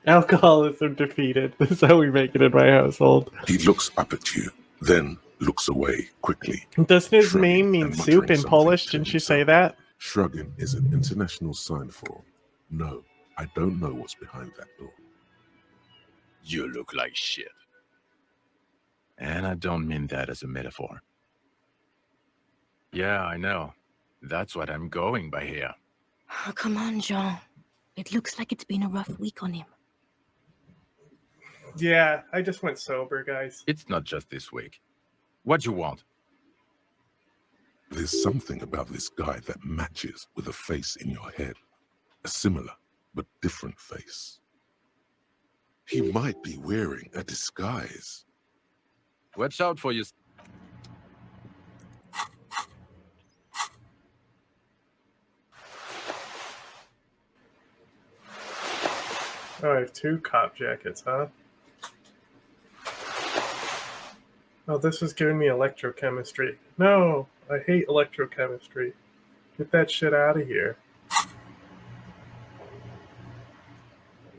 Alcoholism defeated. This is how we make it in my household. He looks up at you, then looks away quickly. Doesn't his shrugging name mean and soup muttering in something Polish? to Didn't you say himself. that? Shrugging is an international sign for, no, I don't know what's behind that door. You look like shit. And I don't mean that as a metaphor. Yeah, I know. That's what I'm going by here. Oh, come on, Jean. It looks like it's been a rough week on him. Yeah, I just went sober, guys. It's not just this week. What you want? There's something about this guy that matches with a face in your head. A similar but different face. He might be wearing a disguise. Watch out for you. Oh, I have 2 cop jackets, huh? Oh, this is giving me electrochemistry. No, I hate electrochemistry. Get that shit out of here.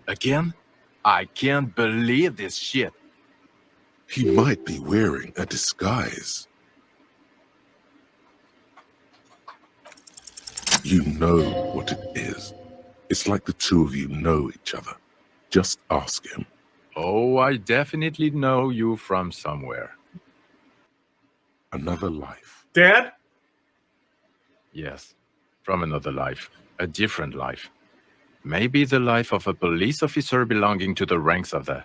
Again? I can't believe this shit. He might be wearing a disguise. You know what it is. It's like the two of you know each other. Just ask him. Oh, I definitely know you from somewhere. Another life. Dad? Yes, from another life. A different life. Maybe the life of a police officer belonging to the ranks of the...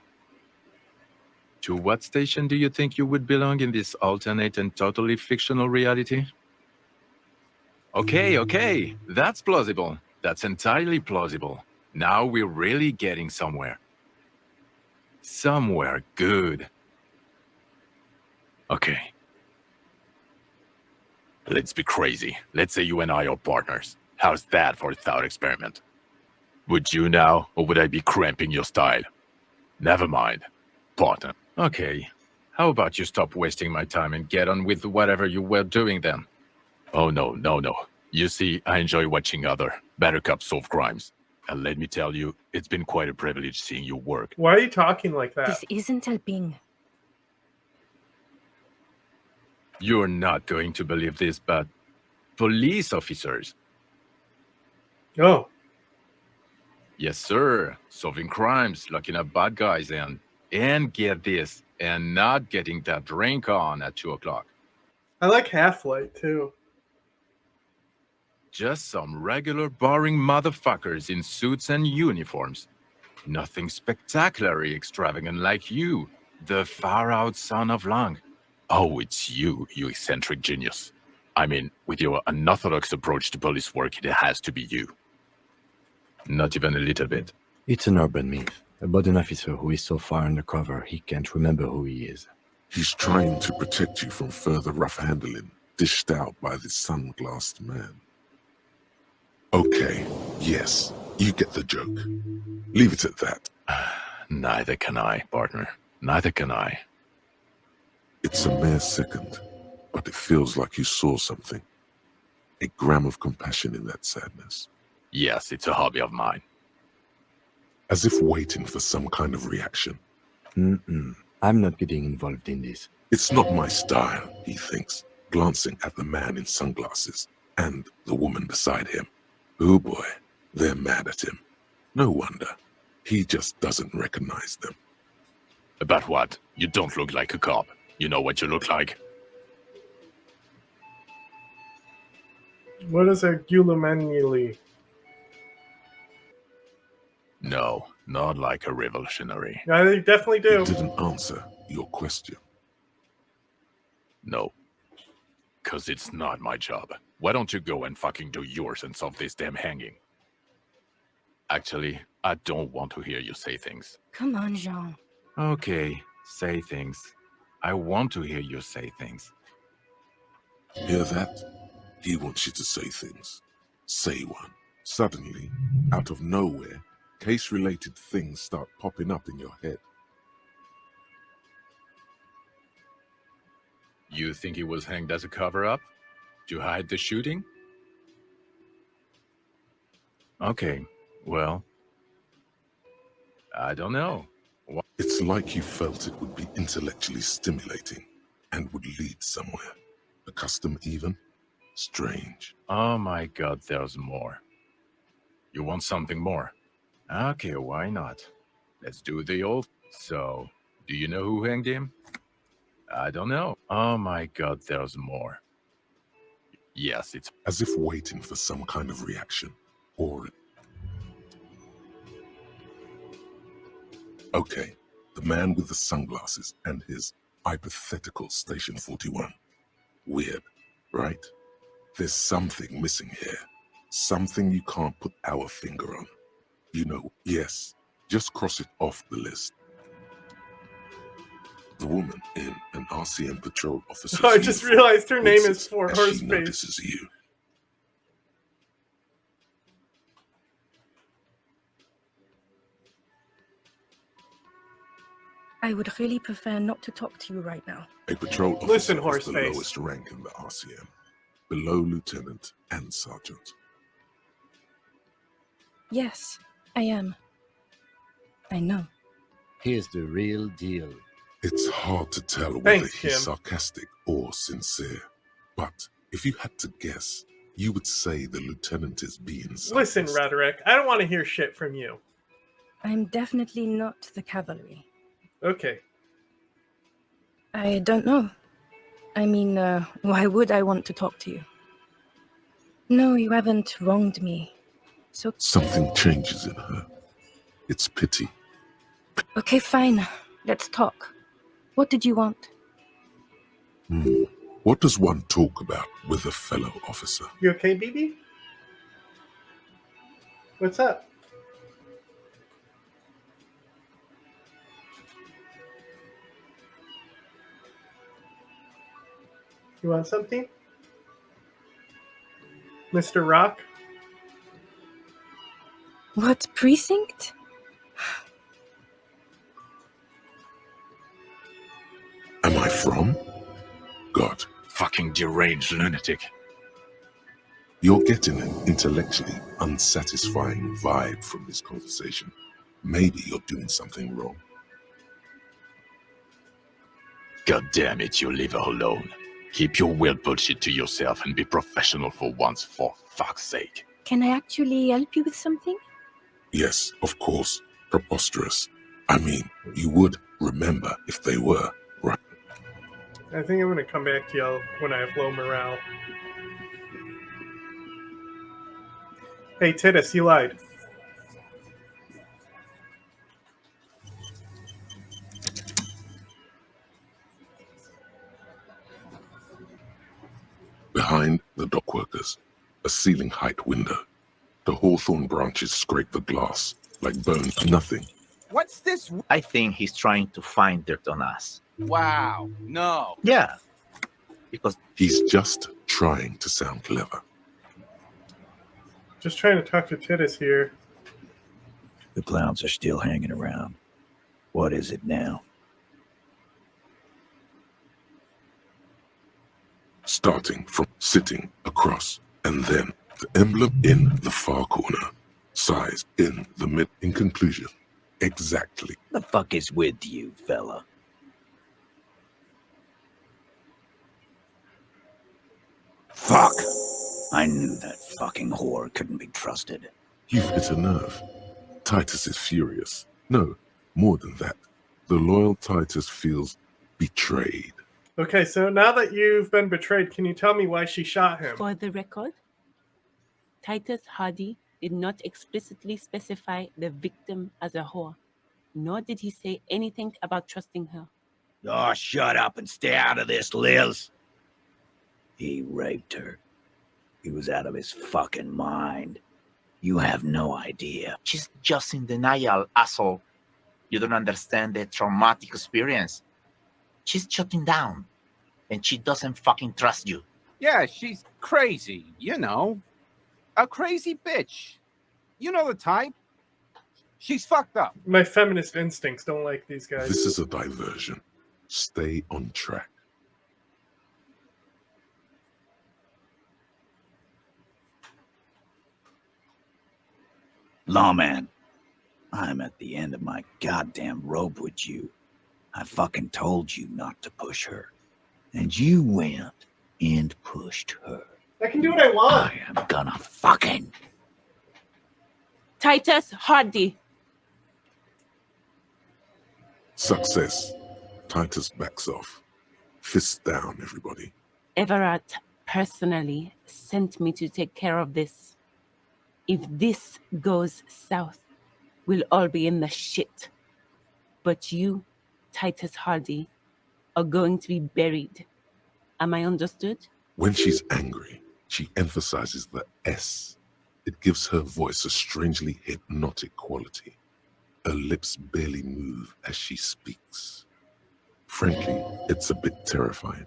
To what station do you think you would belong in this alternate and totally fictional reality? Okay, that's plausible. That's entirely plausible. Now we're really getting somewhere. Somewhere good. Okay. Let's be crazy. Let's say you and I are partners. How's that for a thought experiment? Would you now, or would I be cramping your style? Never mind. Partner. Okay. How about you stop wasting my time and get on with whatever you were doing then? Oh, no. You see, I enjoy watching other better cops solve crimes. And let me tell you, it's been quite a privilege seeing you work. Why are you talking like that? This isn't helping. You're not going to believe this, but police officers. Oh. Yes, sir. Solving crimes, locking up bad guys, and get this, and not getting that drink on at 2 o'clock. I like Half-Life, too. Just some regular boring motherfuckers in suits and uniforms. Nothing spectacularly extravagant like you, the far-out son of Lang. Oh, it's you eccentric genius. I mean, with your unorthodox approach to police work, it has to be you. Not even a little bit. It's an urban myth about an officer who is so far undercover he can't remember who he is. He's trying to protect you from further rough handling, dished out by this sunglassed man. Okay, yes, you get the joke. Leave it at that. Neither can I, partner. Neither can I. It's a mere second, but it feels like you saw something. A gram of compassion in that sadness. Yes, it's a hobby of mine. As if waiting for some kind of reaction. I'm not getting involved in this. It's not my style, he thinks, glancing at the man in sunglasses and the woman beside him. Oh boy, they're mad at him. No wonder. He just doesn't recognize them. About what? You don't look like a cop. You know what you look like? What is a Gulimanuli? No, not like a revolutionary. I definitely do. It didn't answer your question. No. 'Cause it's not my job. Why don't you go and fucking do yours and solve this damn hanging? Actually, I don't want to hear you say things. Come on, Jean. Okay, say things. I want to hear you say things. Hear that? He wants you to say things. Say one. Suddenly, out of nowhere, case-related things start popping up in your head. You think he was hanged as a cover-up? To hide the shooting? Okay, well. I don't know. It's like you felt it would be intellectually stimulating and would lead somewhere. A custom even? Strange. Oh my god, there's more. You want something more? Okay, why not? Let's do the old. So, do you know who hanged him? I don't know. Oh my god, there's more. Yes, it's. As if waiting for some kind of reaction. Or... Okay, the man with the sunglasses and his hypothetical Station 41. Weird, right? There's something missing here. Something you can't put our finger on. You know, yes, just cross it off the list. The woman in an RCM patrol officer's I just uniform realized her name is winces for as Horseface. she notices you. I would really prefer not to talk to you right now. A patrol officer Listen, is the Horseface. lowest rank in the RCM, below lieutenant and sergeant. Yes, I am. I know. He is the real deal. It's hard to tell whether Thanks, he's Kim. sarcastic or sincere. But if you had to guess, you would say the lieutenant is being Listen, sarcastic. Rhetoric, I don't want to hear shit from you. I'm definitely not the cavalry. Okay. I don't know. I mean, why would I want to talk to you? No, you haven't wronged me. So, Something changes in her. It's pity. okay, fine. Let's talk. What did you want? What does one talk about with a fellow officer? You okay, BB? What's up? You want something? Mr. Rock? What precinct? Am I from? God, Fucking deranged lunatic. you're getting an intellectually unsatisfying vibe from this conversation. Maybe you're doing something wrong. God damn it, you leave her alone. Keep your weird bullshit to yourself and be professional for once, for fuck's sake. Can I actually help you with something? Yes, of course, preposterous. I mean, you would remember if they were, right? I think I'm going to come back to y'all when I have low morale. Hey, Titus, you lied. Behind the dock workers, a ceiling height window. The hawthorn branches scrape the glass like bone. Nothing. What's this? I think he's trying to find dirt on us. Wow, no. Yeah, because He's just trying to sound clever. Just trying to talk to Titus here. The clowns are still hanging around. What is it now? Starting from sitting across, and then the emblem in the far corner, size in the mid. In conclusion, exactly. The fuck is with you, fella? Fuck! I knew that fucking whore couldn't be trusted. You've hit a nerve. Titus is furious. No, more than that. The loyal Titus feels betrayed. Okay, so now that you've been betrayed, can you tell me why she shot him? For the record, Titus Hardy did not explicitly specify the victim as a whore, nor did he say anything about trusting her. Oh, shut up and stay out of this, Liz. He raped her. He was out of his fucking mind. You have no idea. she's just in denial, asshole. You don't understand the traumatic experience. She's shutting down, and she doesn't fucking trust you. Yeah, she's crazy, you know. A crazy bitch. You know the type. She's fucked up. My feminist instincts don't like these guys. This is a diversion. Stay on track. Lawman, I'm at the end of my goddamn rope with you. I fucking told you not to push her. And you went and pushed her. I can do what I want. I am gonna fucking... Titus Hardy. Success. Titus backs off. Fists down, everybody. Everett personally sent me to take care of this. If this goes south, we'll all be in the shit. But you, Titus Hardy, are going to be buried. Am I understood? When she's angry, she emphasizes the S. It gives her voice a strangely hypnotic quality. Her lips barely move as she speaks. Frankly, it's a bit terrifying.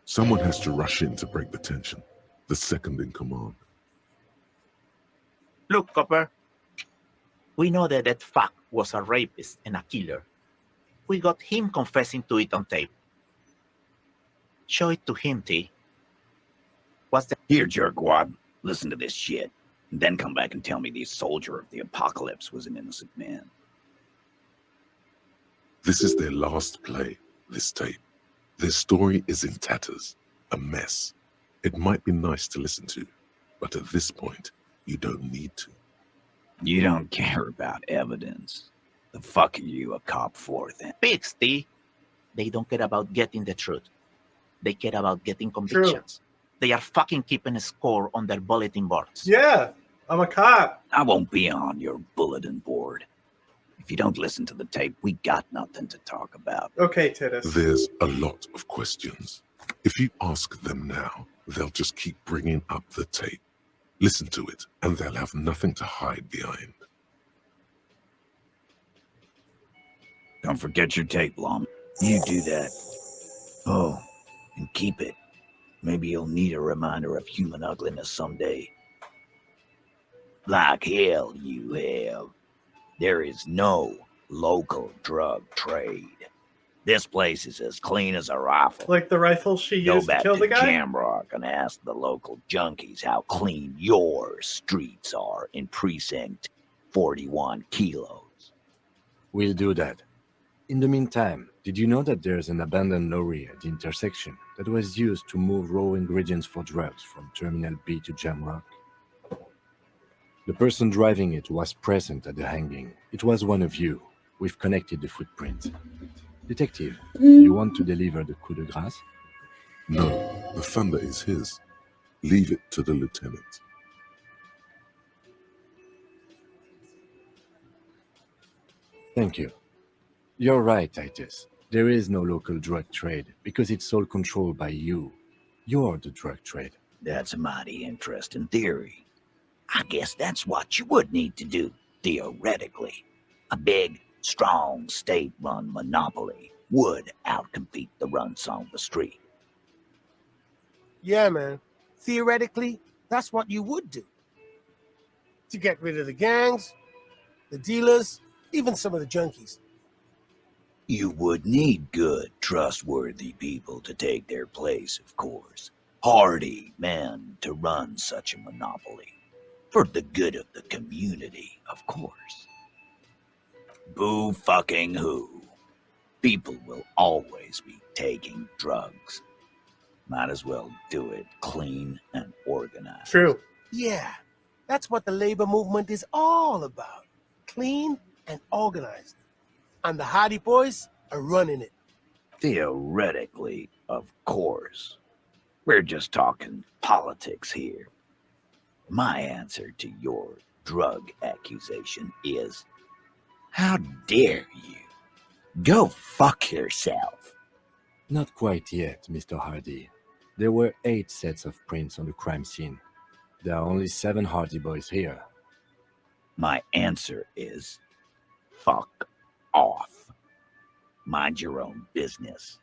Someone has to rush in to break the tension. The second in command. Look, Copper. We know that that fuck was a rapist and a killer. We got him confessing to it on tape. Show it to him, T. What's the... Here, jerkwad, listen to this shit. And then come back and tell me the soldier of the apocalypse was an innocent man. This is their last play, this tape. Their story is in tatters, a mess. It might be nice to listen to, but at this point, you don't need to. You don't care about evidence. The fuck are you a cop for then? pigs, T? They don't care about getting the truth. They care about getting convictions. They are fucking keeping a score on their bulletin boards. Yeah, I'm a cop. I won't be on your bulletin board. If you don't listen to the tape, we got nothing to talk about. Okay, Titus. There's a lot of questions. If you ask them now, they'll just keep bringing up the tape. Listen to it, and they'll have nothing to hide behind. Don't forget your tape, Lom. You do that. Oh, and keep it. Maybe you'll need a reminder of human ugliness someday. Like hell you have. There is no local drug trade. This place is as clean as a rifle. Like the rifle she Go used to back kill the to guy? Jamrock and ask the local junkies how clean your streets are in precinct 41 kilos. We'll do that. In the meantime, did you know that there's an abandoned lorry at the intersection that was used to move raw ingredients for drugs from Terminal B to Jamrock? The person driving it was present at the hanging. It was one of you. We've connected the footprint. Detective, you want to deliver the coup de grâce? No, the thunder is his. Leave it to the lieutenant. Thank you. You're right, Titus. There is no local drug trade because it's all controlled by you. You're the drug trade. That's a mighty interesting theory. I guess that's what you would need to do, theoretically. A big, strong, state-run monopoly would outcompete the runs on the street. Yeah, man. Theoretically, that's what you would do. To get rid of the gangs, the dealers, even some of the junkies. You would need good, trustworthy people to take their place, of course. Hardy men to run such a monopoly. For the good of the community, of course. Boo fucking who. People will always be taking drugs. Might as well do it clean and organized. True. Yeah, that's what the labor movement is all about. Clean and organized. And the Hardy Boys are running it. Theoretically, of course. We're just talking politics here. My answer to your drug accusation is, how dare you? Go fuck yourself. Not quite yet, Mr. Hardy. There were 8 sets of prints on the crime scene. There are only 7 Hardy boys here. My answer is, fuck off. Mind your own business.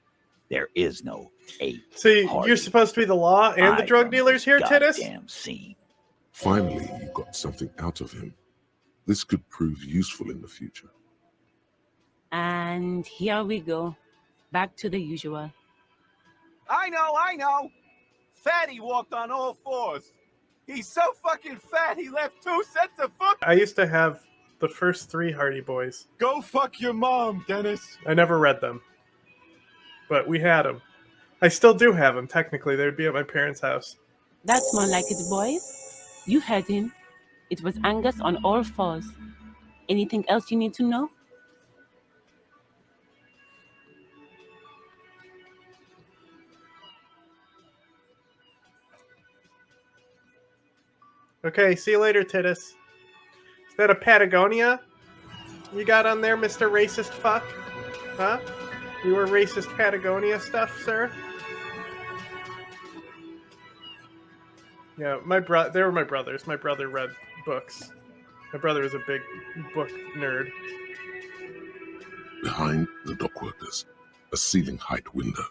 There is no 8. See, Hardy. you're supposed to be the law and the I drug run dealers this here, Titus? goddamn scene. Finally, you got something out of him. This could prove useful in the future. And here we go. Back to the usual. I know. Fatty walked on all fours. He's so fucking fat, he left 2 sets of foot. I used to have the first 3 Hardy Boys. Go fuck your mom, Dennis. I never read them, but we had them. I still do have them, technically. They'd be at my parents' house. That's more like it, boys. You heard him. It was Angus on all fours. Anything else you need to know? Okay, see you later, Titus. Is that a Patagonia you got on there, Mr. Racist Fuck? Huh? You were racist Patagonia stuff, sir? Yeah, they were my brothers. My brother read books. My brother was a big book nerd. Behind the dockworkers, a ceiling-height window.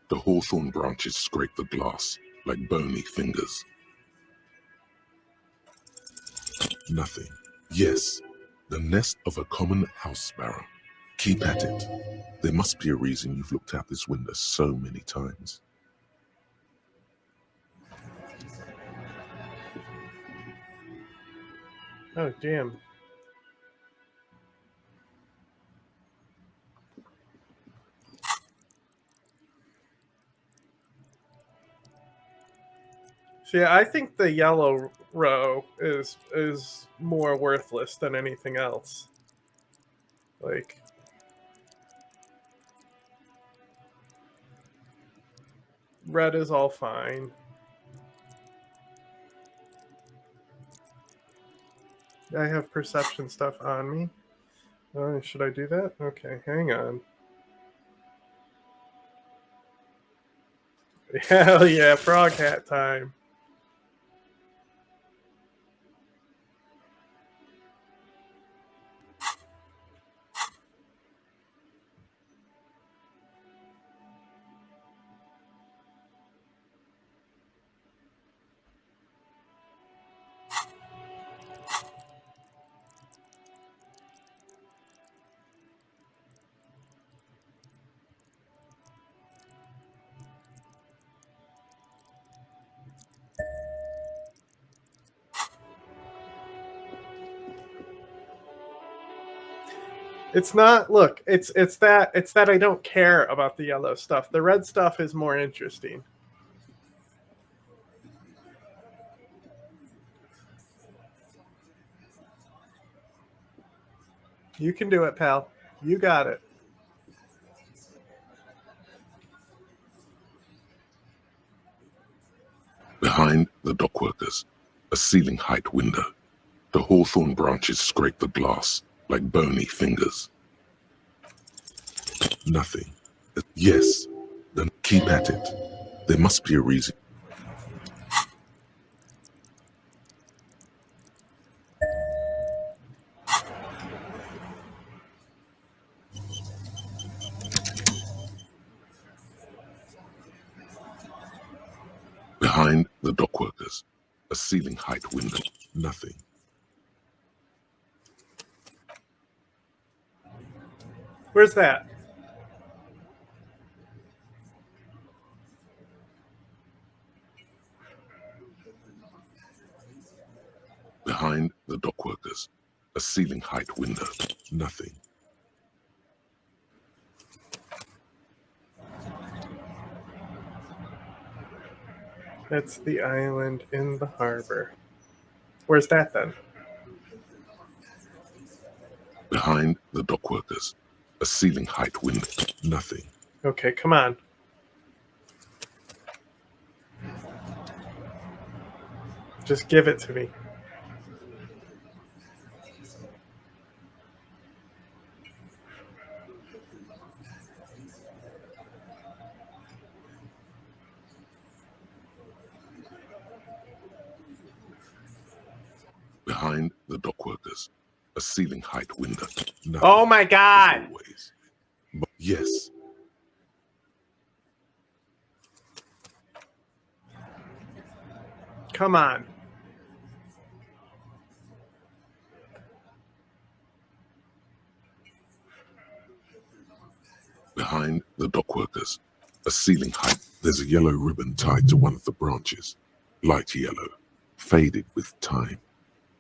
The hawthorn branches scrape the glass like bony fingers. Nothing. Yes, the nest of a common house sparrow. Keep at it. There must be a reason you've looked out this window so many times. Oh, damn. See, I think the yellow row is more worthless than anything else. Like, red is all fine. I have perception stuff on me. Should I do that? Okay, hang on. Hell yeah, frog hat time. It's not. Look, it's that I don't care about the yellow stuff. The red stuff is more interesting. You can do it, pal. You got it. Behind the dockworkers, a ceiling-height window. The hawthorn branches scrape the glass like bony fingers. Nothing. Yes, then keep at it. There must be a reason. Behind the dockworkers, a ceiling-height window. Nothing. Where's that? Behind the dockworkers, a ceiling-height window. Nothing. That's the island in the harbor. Where's that then? Behind the dockworkers, a ceiling-height window. Nothing. Okay, come on. Just give it to me. Behind the dockworkers, a ceiling-height window. Nothing. Oh my God! Always. But yes. Come on. Behind the dockworkers, a ceiling height. There's a yellow ribbon tied to one of the branches. Light yellow. faded with time.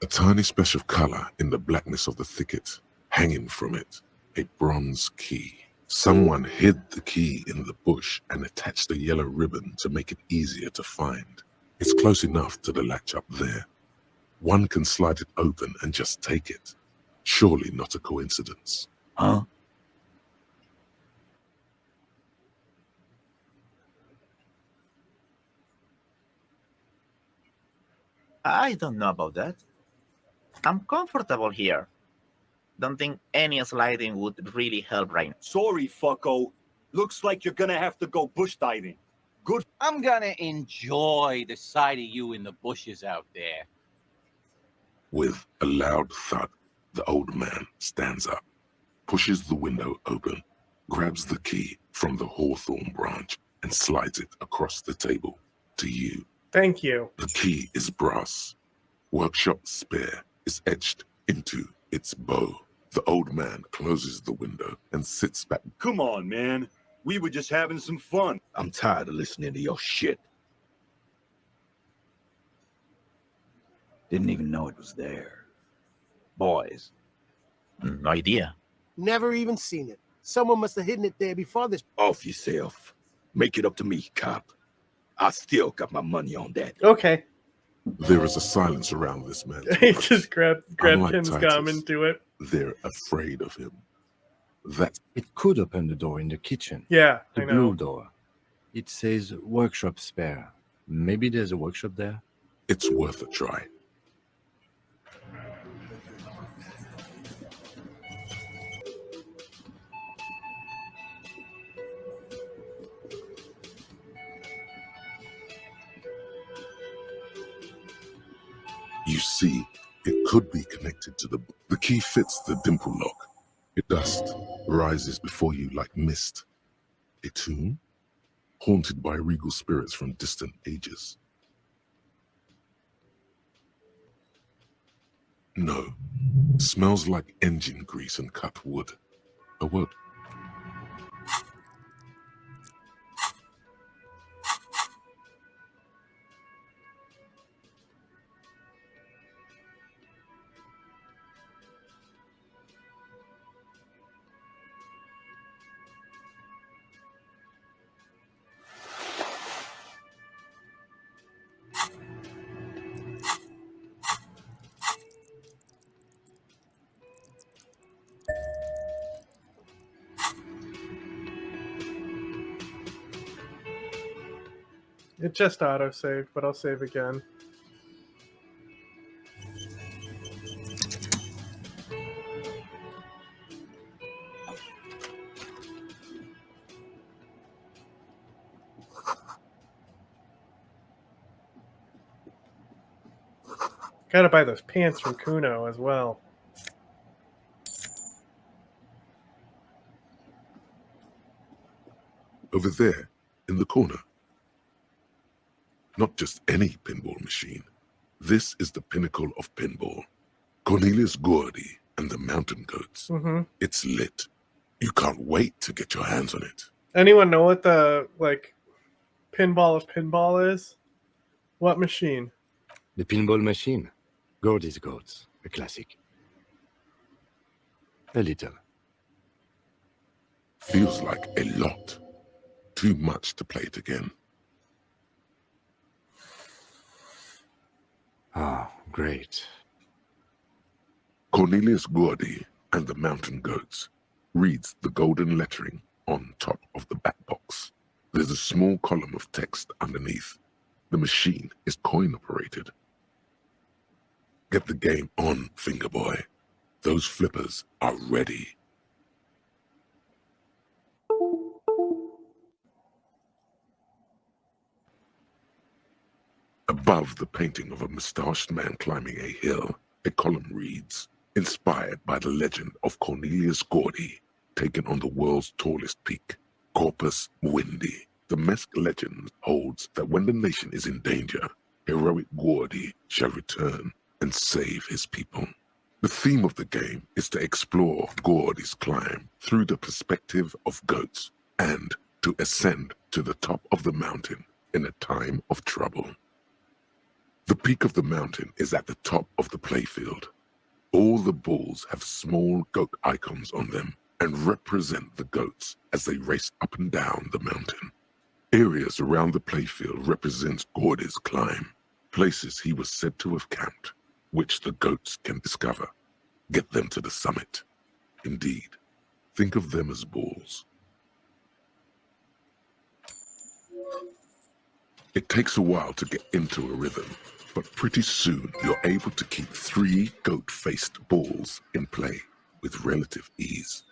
A tiny splash of color in the blackness of the thicket, hanging from it, a bronze key. Someone hid the key in the bush and attached a yellow ribbon to make it easier to find. It's close enough to the latch up there. One can slide it open and just take it. Surely not a coincidence. Huh? I don't know about that. I'm comfortable here. Don't think any sliding would really help right now. Sorry, fucko. Looks like you're gonna have to go bush diving. Good. I'm gonna enjoy the sight of you in the bushes out there. With a loud thud, the old man stands up, pushes the window open, grabs the key from the hawthorn branch, and slides it across the table to you. Thank you. The key is brass. Workshop spare is etched into its bow. The old man closes the window and sits back. Come on, man. We were just having some fun. I'm tired of listening to your shit. Didn't even know it was there. Boys. No idea. Never even seen it. Someone must have hidden it there before this. Off yourself. Make it up to me, cop. I still got my money on that. Okay. There is a silence around this man. He just grabbed Unlike Kim's Titus, gum and do it. They're afraid of him. That's It could open the door in the kitchen. Yeah, The I know. blue door. It says workshop spare. Maybe there's a workshop there? it's worth a try. You see, it could be connected to the key fits the dimple lock. Dust rises before you like mist. A tomb haunted by regal spirits from distant ages. No, smells like engine grease and cut wood. A word. It just auto-saved, but I'll save again. Gotta buy those pants from Kuno as well. Over there, in the corner. Not just any pinball machine. This is the pinnacle of pinball. Cornelius Gordy and the Mountain Goats. Mm-hmm. It's lit. You can't wait to get your hands on it. Anyone know what the, pinball of pinball is? What machine? The pinball machine. Gordy's Goats. A classic. A little. Feels like a lot. Too much to play it again. Ah, great. Cornelius Gordy and the Mountain Goats reads the golden lettering on top of the back box. There's a small column of text underneath. The machine is coin operated. Get the game on, Fingerboy. Those flippers are ready. Above the painting of a mustached man climbing a hill, a column reads, inspired by the legend of Cornelius Gordy, taken on the world's tallest peak, Corpus Muindi. The Mesk legend holds that when the nation is in danger, heroic Gordy shall return and save his people. The theme of the game is to explore Gordy's climb through the perspective of goats and to ascend to the top of the mountain in a time of trouble. The peak of the mountain is at the top of the playfield. All the balls have small goat icons on them and represent the goats as they race up and down the mountain. Areas around the playfield represent Gordy's climb, places he was said to have camped, which the goats can discover. Get them to the summit. Indeed, think of them as balls. It takes a while to get into a rhythm, but pretty soon you're able to keep 3 goat-faced balls in play with relative ease.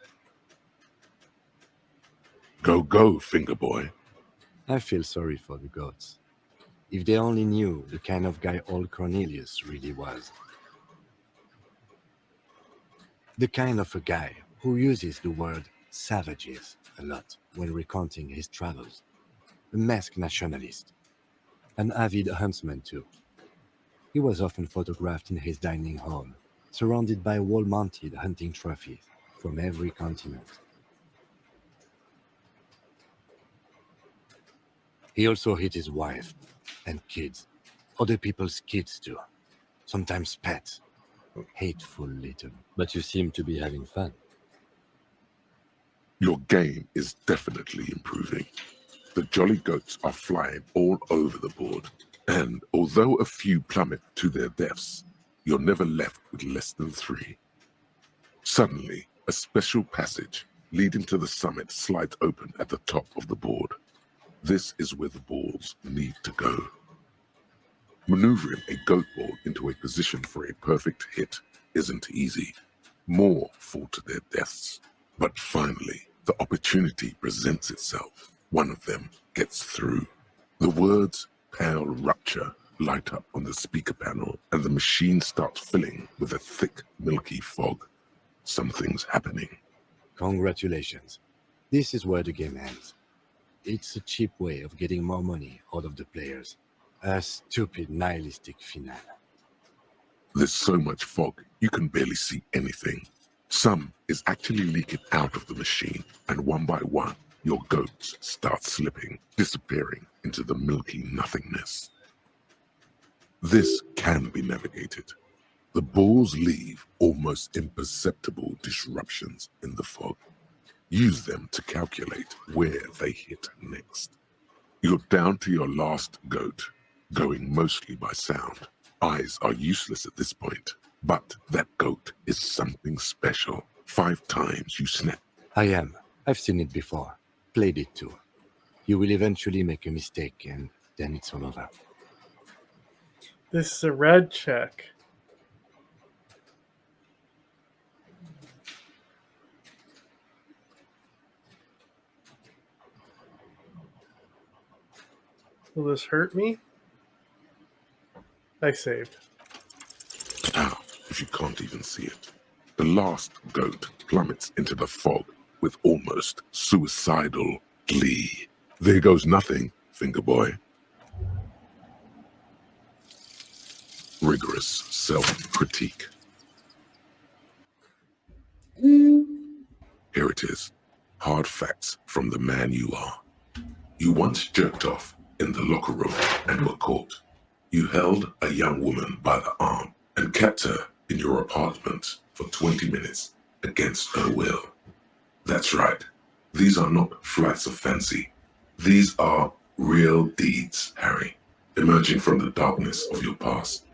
Go, go, finger boy. I feel sorry for the goats. If they only knew the kind of guy old Cornelius really was. The kind of a guy who uses the word savages a lot when recounting his travels. A masked nationalist. An avid huntsman too. He was often photographed in his dining hall, surrounded by wall-mounted hunting trophies from every continent. He also hit his wife and kids, other people's kids too, sometimes pets. Hateful little. But you seem to be having fun. Your game is definitely improving. The jolly goats are flying all over the board, and although a few plummet to their deaths, you're never left with less than 3. Suddenly, a special passage leading to the summit slides open at the top of the board. This is where the balls need to go. Maneuvering a goat ball into a position for a perfect hit isn't easy. More fall to their deaths. But finally, the opportunity presents itself. One of them gets through. The words "pale rupture" light up on the speaker panel, and the machine starts filling with a thick, milky fog. Something's happening. Congratulations. This is where the game ends. It's a cheap way of getting more money out of the players. A stupid, nihilistic finale. There's so much fog, you can barely see anything. Some is actually leaking out of the machine, and one by one, your goats start slipping, disappearing into the milky nothingness. This can be navigated. The balls leave almost imperceptible disruptions in the fog. Use them to calculate where they hit next. You're down to your last goat, going mostly by sound. Eyes are useless at this point, but that goat is something special. 5 times you snap. I am. I've seen it before. Played it too. You will eventually make a mistake, and then it's all over. This is a red check. Will this hurt me? I saved. Now, if you can't even see it, the last goat plummets into the fog with almost suicidal glee. There goes nothing, finger boy. Rigorous self-critique. Here it is. Hard facts from the man you are. You once jerked off in the locker room and were caught. You held a young woman by the arm and kept her in your apartment for 20 minutes against her will. That's right. These are not flights of fancy. These are real deeds, Harry, emerging from the darkness of your past.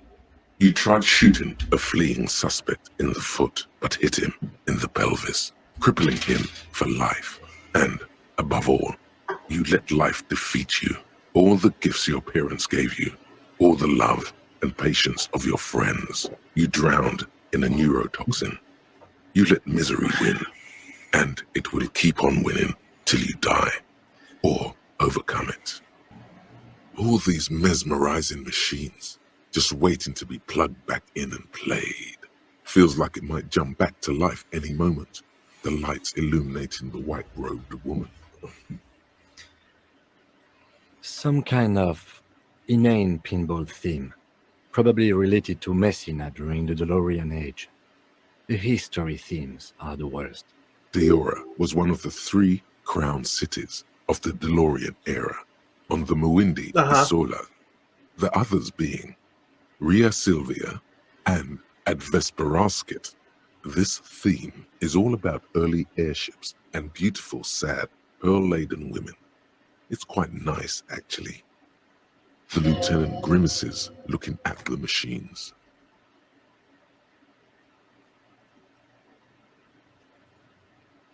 You tried shooting a fleeing suspect in the foot, but hit him in the pelvis, crippling him for life. And, above all, you let life defeat you. All the gifts your parents gave you, all the love and patience of your friends, you drowned in a neurotoxin. You let misery win, and it will keep on winning till you die, or overcome it. All these mesmerizing machines, just waiting to be plugged back in and played. Feels like it might jump back to life any moment, the lights illuminating the white-robed woman. Some kind of inane pinball theme, probably related to Messina during the DeLorean age. The history themes are the worst. Diora was one of the 3 crown cities of the DeLorean era, on the Muindi Isola, the others being Ria Silvia, and at Vesperasket. This theme is all about early airships and beautiful, sad, pearl-laden women. It's quite nice, actually. The lieutenant grimaces, looking at the machines.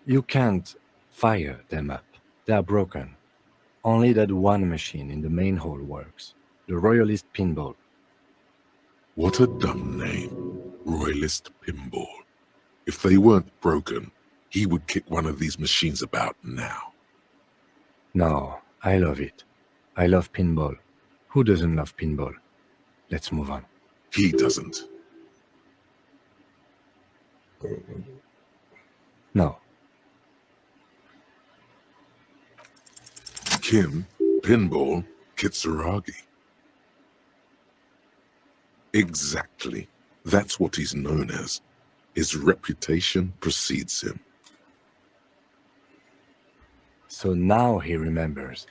You can't fire them up. They are broken. Only that one machine in the main hall works. The Royalist Pinball. What a dumb name. Royalist Pinball. If they weren't broken, he would kick one of these machines about now. No, I love it. I love pinball. Who doesn't love pinball? Let's move on. He doesn't. No. Kim, Pinball, Kitsuragi. Exactly. That's what he's known as. His reputation precedes him. So now he remembers.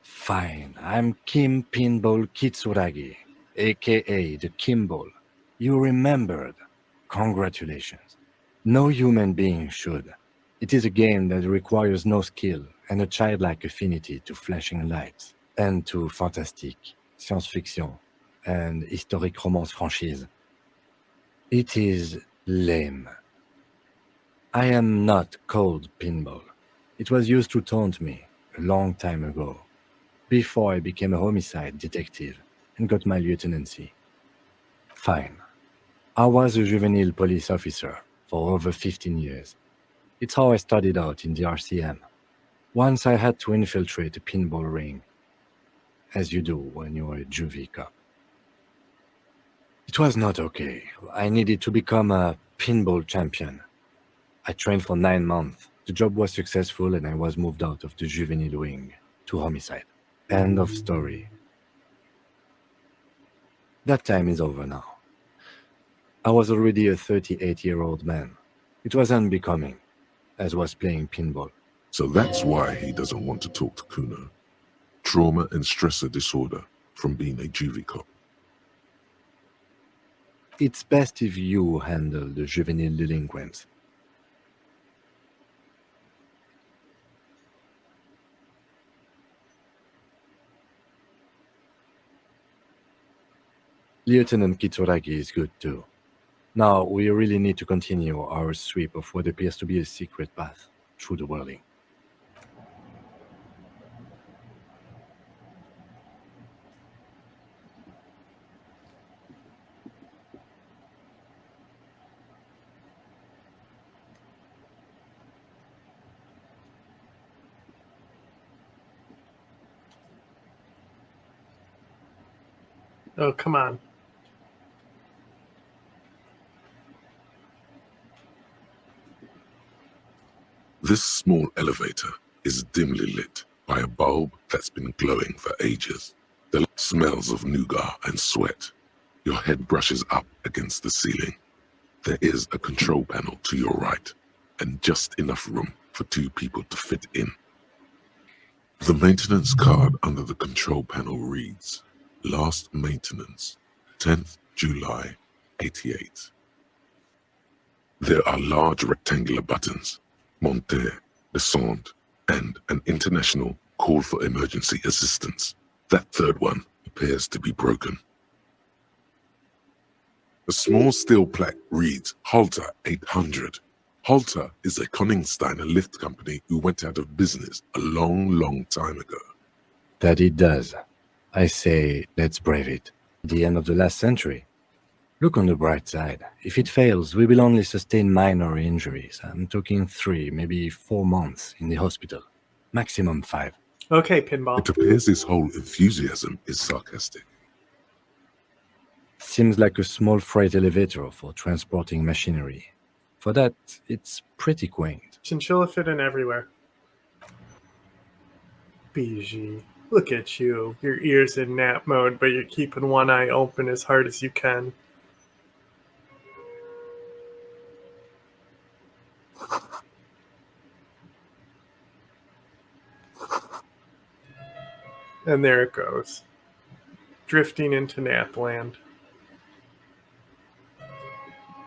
Fine, I'm Kim Pinball Kitsuragi, aka the Kimball. You remembered. Congratulations. No human being should. It is a game that requires no skill and a childlike affinity to flashing lights and to fantastic, science fiction, and historic romance franchise. It is lame. I am not called Pinball. It was used to taunt me a long time ago, before I became a homicide detective and got my lieutenancy. Fine. I was a juvenile police officer for over 15 years. It's how I started out in the RCM. Once I had to infiltrate a pinball ring, as you do when you're a juvie cop. It was not okay. I needed to become a pinball champion. I trained for 9 months. The job was successful and I was moved out of the juvenile wing to homicide. End of story. That time is over now. I was already a 38-year-old man. It was unbecoming, as was playing pinball. So that's why he doesn't want to talk to Kuno. Trauma and stressor disorder from being a juvie cop. It's best if you handle the juvenile delinquents. Lieutenant Kitsuragi is good too. Now, we really need to continue our sweep of what appears to be a secret path through the whirling. Oh, come on. This small elevator is dimly lit by a bulb that's been glowing for ages. The smells of nougat and sweat. Your head brushes up against the ceiling. There is a control panel to your right, and just enough room for 2 people to fit in. The maintenance card under the control panel reads, Last maintenance, 10th July, 88. There are large rectangular buttons, monter, descend, and an international call for emergency assistance. That third one appears to be broken. A small steel plaque reads Halter 800. Halter is a Koningsteiner lift company who went out of business a long time ago. That it does. I say, let's brave it. The end of the last century. Look on the bright side. If it fails, we will only sustain minor injuries. I'm talking 3, maybe 4 months in the hospital. Maximum 5. Okay, Pinball. It appears his whole enthusiasm is sarcastic. Seems like a small freight elevator for transporting machinery. For that, it's pretty quaint. Chinchilla fit in everywhere. BG. Look at you. Your ears in nap mode, but you're keeping one eye open as hard as you can. And there it goes. Drifting into Napland.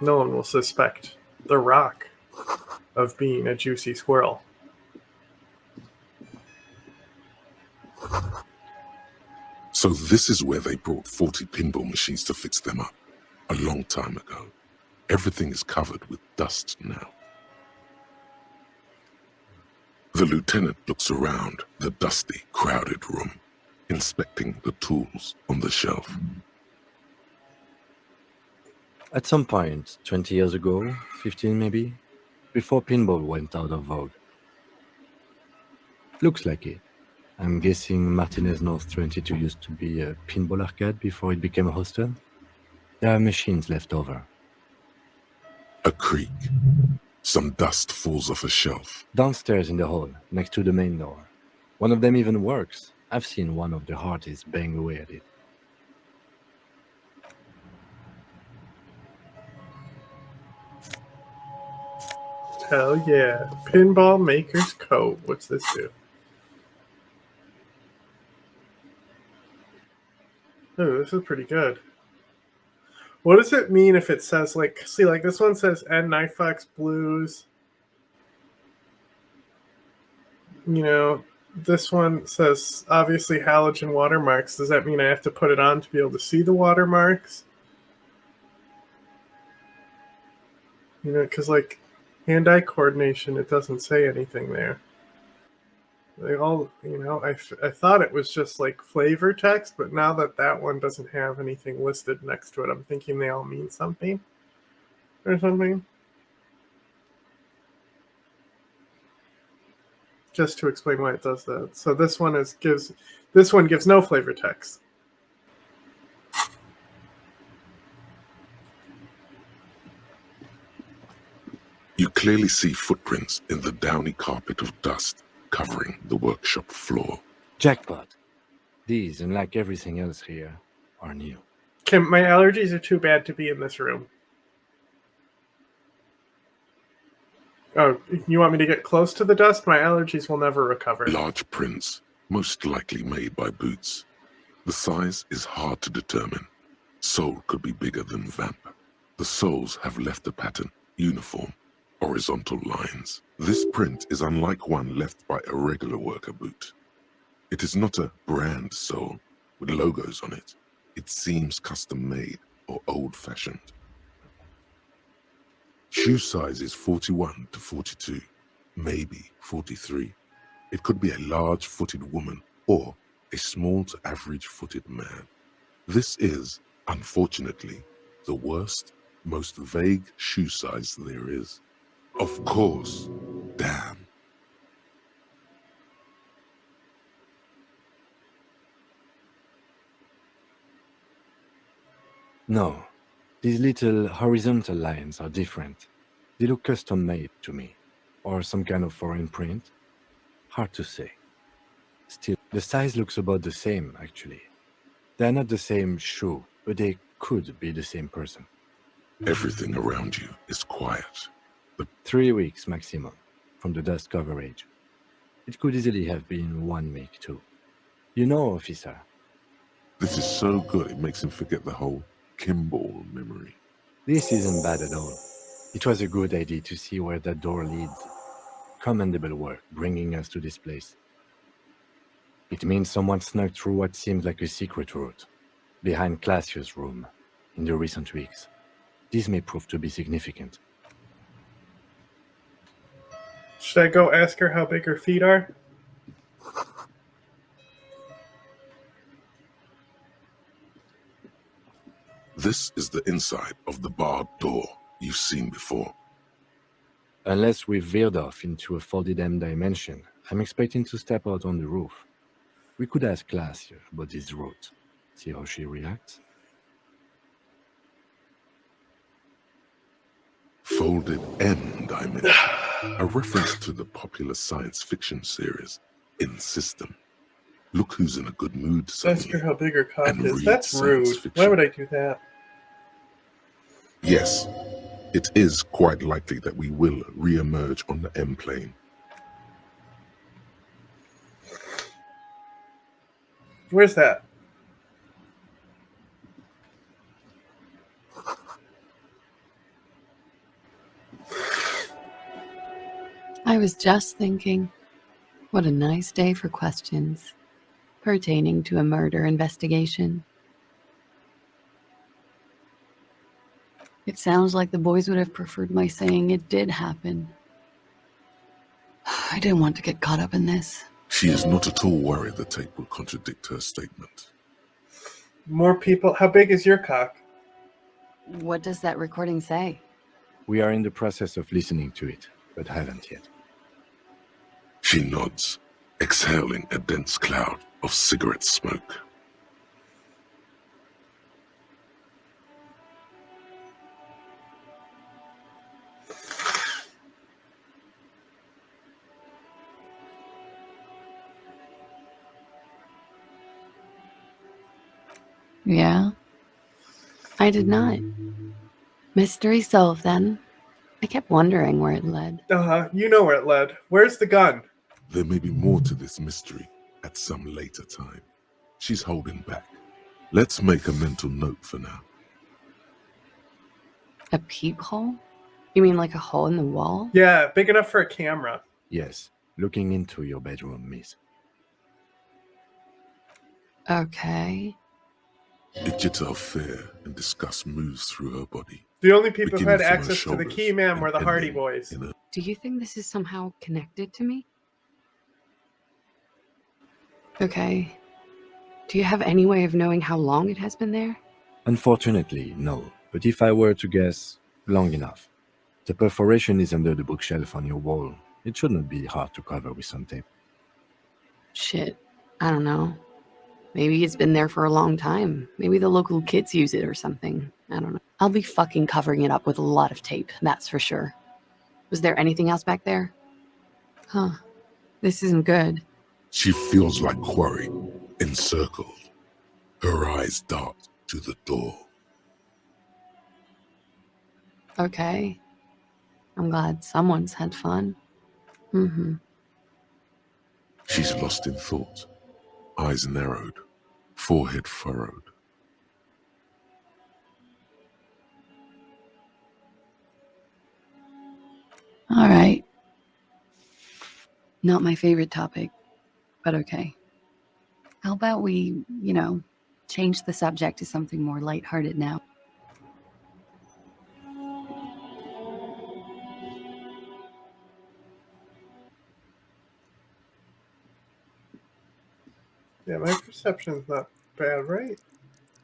No one will suspect the Rock of being a juicy squirrel. So this is where they brought 40 pinball machines to fix them up. A long time ago. Everything is covered with dust now. The lieutenant looks around the dusty, crowded room, inspecting the tools on the shelf. At some point, 20 years ago, 15 maybe, before pinball went out of vogue. Looks like it. I'm guessing Martinez North 22 used to be a pinball arcade before it became a hostel. There are machines left over. A creak. Some dust falls off a shelf. Downstairs in the hall, next to the main door. One of them even works. I've seen one of the artists bang away at it. Hell yeah. Pinball Maker's Coat. What's this do? Oh, this is pretty good. What does it mean if it says, like, see, like this one says N Knifex Blues. You know, this one says obviously halogen watermarks. Does that mean I have to put it on to be able to see the watermarks? You know, because like hand-eye coordination, it doesn't say anything there. They all, you know, I thought it was just like flavor text, but now that one doesn't have anything listed next to it, I'm thinking they all mean something or something. Just to explain why it does that. So this one gives no flavor text. You clearly see footprints in the downy carpet of dust covering the workshop floor. Jackpot. These, unlike everything else here, are new. Kim, my allergies are too bad to be in this room. Oh, you want me to get close to the dust? My allergies will never recover. Large prints, most likely made by Boots. The size is hard to determine. Sole could be bigger than Vamp. The soles have left a pattern, uniform, horizontal lines. This print is unlike one left by a regular worker boot. It is not a brand sole with logos on it. It seems custom-made or old-fashioned. Shoe size is 41 to 42, maybe 43. It could be a large-footed woman or a small to average-footed man. This is, unfortunately, the worst, most vague shoe size there is. Of course, damn. No, these little horizontal lines are different. They look custom-made to me, or some kind of foreign print. Hard to say. Still, the size looks about the same, actually. They're not the same shoe, but they could be the same person. Everything around you is quiet. But 3 weeks maximum from the dust coverage. It could easily have been 1 week too. You know, officer. This is so good it makes him forget the whole Kimball memory. This isn't bad at all. It was a good idea to see where that door leads. Commendable work bringing us to this place. It means someone snuck through what seems like a secret route, behind Classius' room, in the recent weeks. This may prove to be significant. Should I go ask her how big her feet are? This is the inside of the barred door you've seen before. Unless we've veered off into a folded M dimension, I'm expecting to step out on the roof. We could ask Classius about this route, see how she reacts. Folded M dimension, a reference to the popular science fiction series In System. Look who's in a good mood suddenly. Ask her how big her cock and is. read That's science rude. fiction. Why would I do that? Yes, it is quite likely that we will re-emerge on the M plane. Where's that? I was just thinking, what a nice day for questions pertaining to a murder investigation. It sounds like the boys would have preferred my saying it did happen. I didn't want to get caught up in this. She is not at all worried the tape will contradict her statement. More people. How big is your cock? What does that recording say? We are in the process of listening to it, but haven't yet. She nods, exhaling a dense cloud of cigarette smoke. Yeah? I did not. Mystery solved then. I kept wondering where it led. You know where it led. Where's the gun? There may be more to this mystery at some later time. She's holding back. Let's make a mental note for now. A peephole? You mean like a hole in the wall? Yeah, big enough for a camera. Yes, looking into your bedroom, miss. Okay. Idjita of fear and disgust moves through her body. The only people who had beginning from her access to the shoulders key man were and the Hardy ending Boys. in her Do you think this is somehow connected to me? Okay. Do you have any way of knowing how long it has been there? Unfortunately, no. But if I were to guess, long enough. The perforation is under the bookshelf on your wall. It shouldn't be hard to cover with some tape. Shit. I don't know. Maybe it's been there for a long time. Maybe the local kids use it or something. I don't know. I'll be fucking covering it up with a lot of tape, that's for sure. Was there anything else back there? Huh. This isn't good. She feels like quarry, encircled. Her eyes dart to the door. Okay. I'm glad someone's had fun. Mm-hmm. She's lost in thought, eyes narrowed, forehead furrowed. All right. Not my favorite topic, but okay. How about we, change the subject to something more lighthearted now? Yeah, my perception's not bad, right?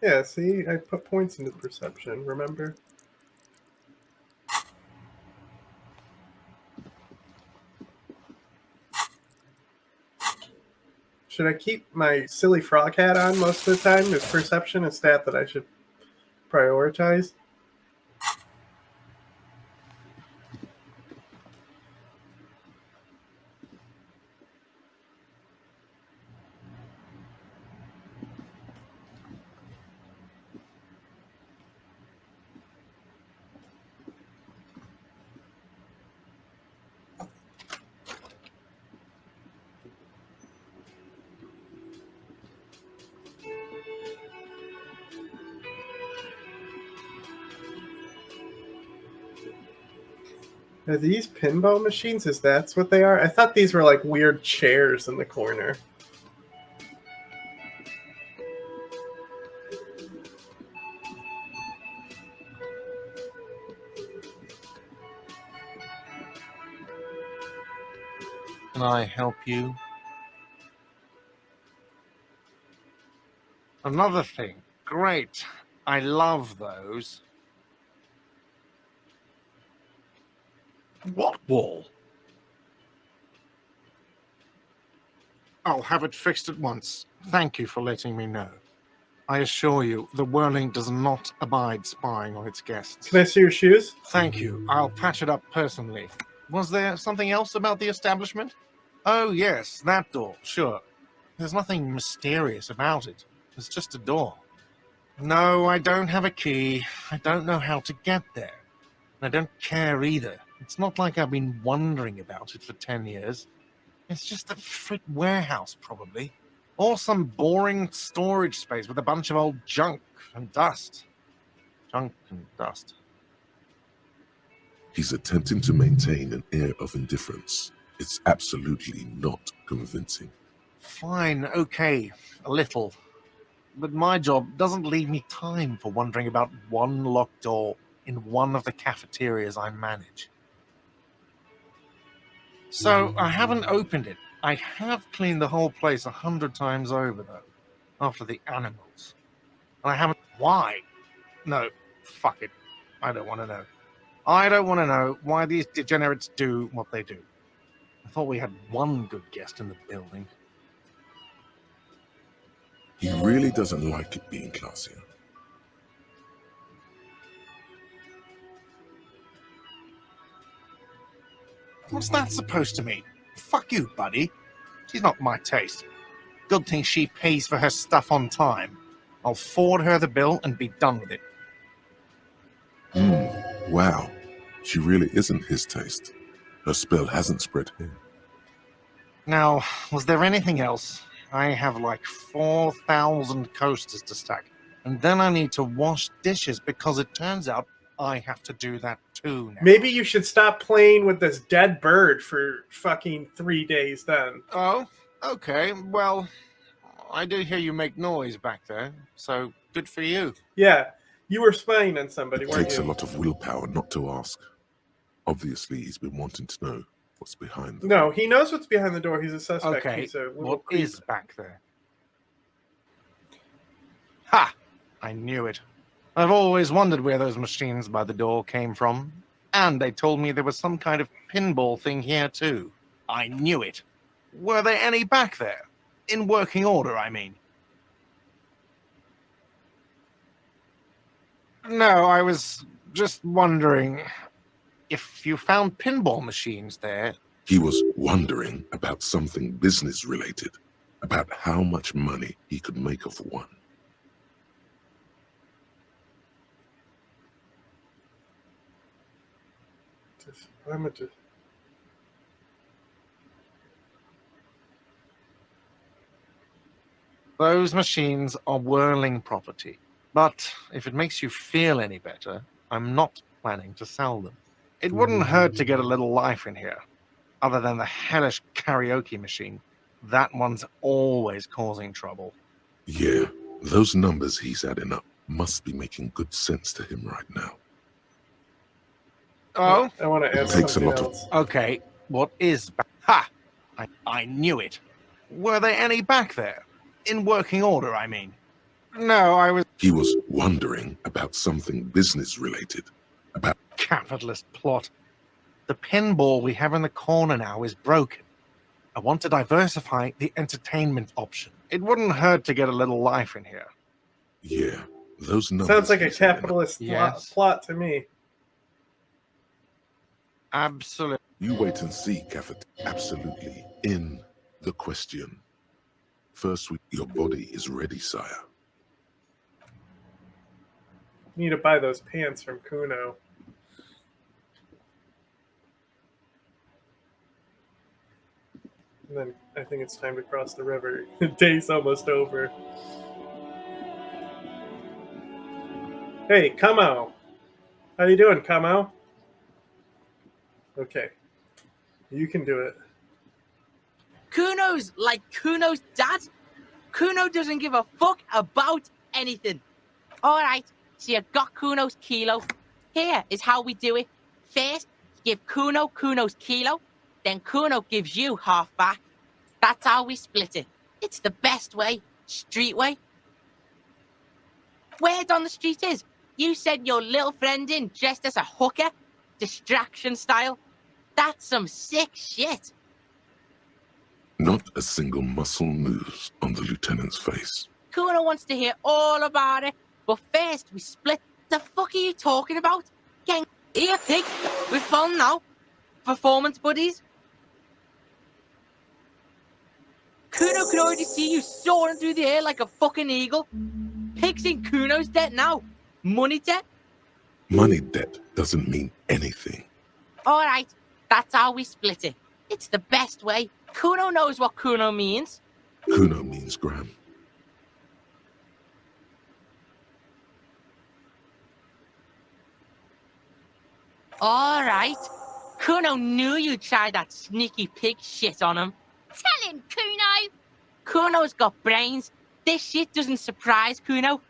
Yeah, see, I put points into perception, remember? Should I keep my silly frog hat on most of the time? Is perception a stat that I should prioritize? Are these pinball machines? Is that what they are? I thought these were like weird chairs in the corner. Can I help you? Another thing. Great. I love those. What wall? I'll have it fixed at once. Thank you for letting me know. I assure you, the whirling does not abide spying on its guests. Can I see your shoes? Thank you. I'll patch it up personally. Was there something else about the establishment? Oh, yes, that door, sure. There's nothing mysterious about it. It's just a door. No, I don't have a key. I don't know how to get there. And I don't care either. It's not like I've been wondering about it for 10 years. It's just a frit warehouse, probably. Or some boring storage space with a bunch of old junk and dust. Junk and dust. He's attempting to maintain an air of indifference. It's absolutely not convincing. Fine, okay, a little. But my job doesn't leave me time for wondering about one locked door in one of the cafeterias I manage. So I haven't opened it. I have cleaned the whole place 100 times over, though, after the animals. And I haven't. Why? No, fuck it. I don't want to know. I don't want to know why these degenerates do what they do. I thought we had one good guest in the building. He really doesn't like it being classier. What's that supposed to mean? Fuck you, buddy. She's not my taste. Good thing she pays for her stuff on time. I'll forward her the bill and be done with it. Wow, she really isn't his taste. Her spell hasn't spread here. Now, was there anything else? I have like 4,000 coasters to stack. And then I need to wash dishes because it turns out I have to do that too now. Maybe you should stop playing with this dead bird for fucking 3 days then. Oh, okay. Well, I do hear you make noise back there, so good for you. Yeah, you were spying on somebody, It weren't takes you? a lot of willpower not to ask. Obviously, he's been wanting to know what's behind them. No, he knows what's behind the door. He's a suspect. Okay, He's a little what creep. is back there? Ha! I knew it. I've always wondered where those machines by the door came from. And they told me there was some kind of pinball thing here too. I knew it. Were there any back there? In working order, I mean. No, I was just wondering if you found pinball machines there. He was wondering about something business related, about how much money he could make off one. Those machines are whirling property. But if it makes you feel any better, I'm not planning to sell them. It wouldn't hurt to get a little life in here. Other than the hellish karaoke machine, that one's always causing trouble. Yeah, those numbers he's adding up must be making good sense to him right now. Oh? I want to add It takes a something lot of... else. Okay, what is... Ha! I knew it. Were there any back there? In working order, I mean. No, I was... He was wondering about something business related, about... Capitalist plot. The pinball we have in the corner now is broken. I want to diversify the entertainment option. It wouldn't hurt to get a little life in here. Yeah, those numbers... Sounds like a he's adding up. capitalist Yes. plot to me. Absolutely. You wait and see, Caffert. Absolutely in the question. First, your body is ready, sire. You need to buy those pants from Kuno. And then I think it's time to cross the river. The day's almost over. Hey, Kamo. How you doing, Kamo? Okay. You can do it. Kuno's like Kuno's dad. Kuno doesn't give a fuck about anything. All right, so you got Kuno's kilo. Here is how we do it. First, give Kuno Kuno's kilo. Then Kuno gives you half back. That's how we split it. It's the best way. Street way. Word on the street is, you sent your little friend in dressed as a hooker. Distraction style. That's some sick shit. Not a single muscle moves on the lieutenant's face. Kuno wants to hear all about it, but first we split. The fuck are you talking about? Gang, here, pig. We're fun now. Performance buddies. Kuno could already see you soaring through the air like a fucking eagle. Pig's in Kuno's debt now. Money debt. Money debt doesn't mean anything. All right, that's how we split it. It's the best way. Kuno knows what Kuno means. Kuno means Gram. All right. Kuno knew you tried that sneaky pig shit on him. Tell him, Kuno. Kuno's got brains. This shit doesn't surprise Kuno.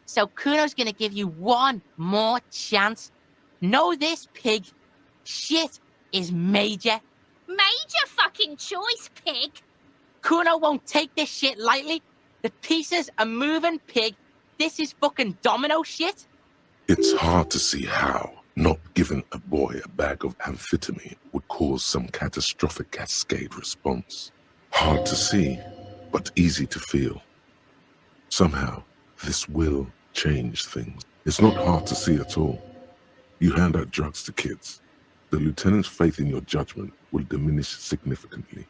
So Kuno's gonna give you one more chance. Know this, pig. Shit is major. Major fucking choice, pig. Kuno won't take this shit lightly. The pieces are moving, pig. This is fucking domino shit. It's hard to see how not giving a boy a bag of amphetamine would cause some catastrophic cascade response. Hard to see, but easy to feel. Somehow, this will change things. It's not hard to see at all. You hand out drugs to kids. The lieutenant's faith in your judgment will diminish significantly.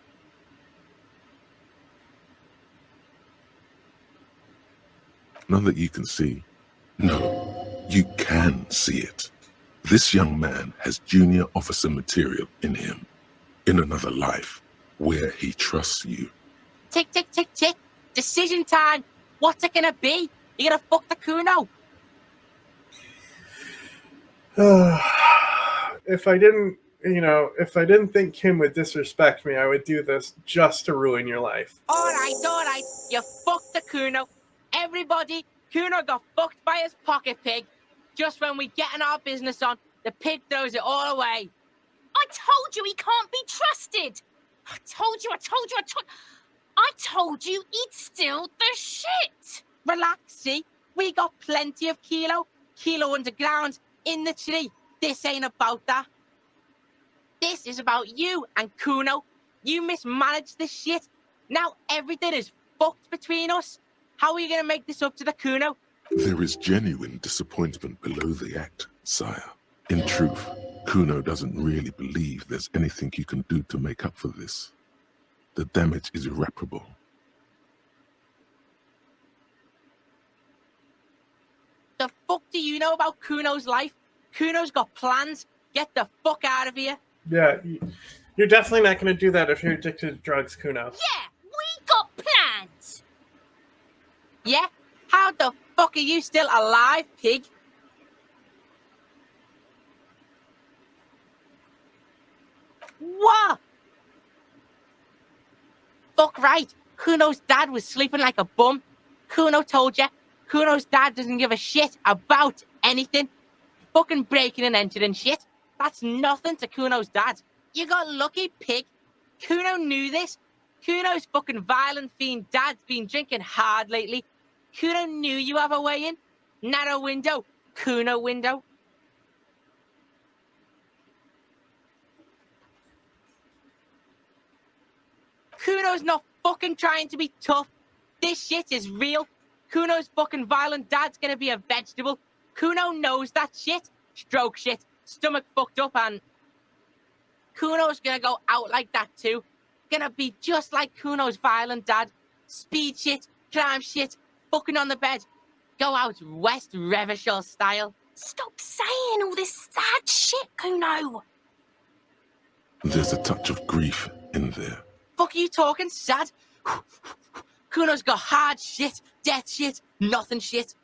None that you can see. No, you can see it. This young man has junior officer material in him. In another life, where he trusts you. Tick, tick, tick, tick. Decision time. What's it gonna be? You gonna fuck the Kuno? If I didn't think Kim would disrespect me, I would do this just to ruin your life. All right. You fucked the Kuno. Everybody, Kuno got fucked by his pocket pig. Just when we getting our business on, the pig throws it all away. I told you he can't be trusted. I told you he'd steal the shit. Relax, see? We got plenty of Kilo underground, in the tree. This ain't about that. This is about you and Kuno. You mismanaged this shit. Now everything is fucked between us. How are you gonna make this up to the Kuno? There is genuine disappointment below the act, sire. In truth, Kuno doesn't really believe there's anything you can do to make up for this. The damage is irreparable. The fuck do you know about Kuno's life? Kuno's got plans. Get the fuck out of here. Yeah, you're definitely not going to do that if you're addicted to drugs, Kuno. Yeah, we got plans. Yeah? How the fuck are you still alive, pig? What? Fuck right. Kuno's dad was sleeping like a bum. Kuno told ya. Kuno's dad doesn't give a shit about anything. Fucking breaking and entering shit. That's nothing to Kuno's dad. You got lucky, pig. Kuno knew this. Kuno's fucking violent fiend dad's been drinking hard lately. Kuno knew you have a way in. Narrow window. Kuno window. Kuno's not fucking trying to be tough. This shit is real. Kuno's fucking violent dad's gonna be a vegetable. Kuno knows that shit. Stroke shit. Stomach fucked up and... Kuno's gonna go out like that too. Gonna be just like Kuno's violent dad. Speed shit. Crime shit. Fucking on the bed. Go out West Revachol style. Stop saying all this sad shit, Kuno. There's a touch of grief in there. Fuck are you talking, sad? Kuno's got hard shit, death shit, nothing shit.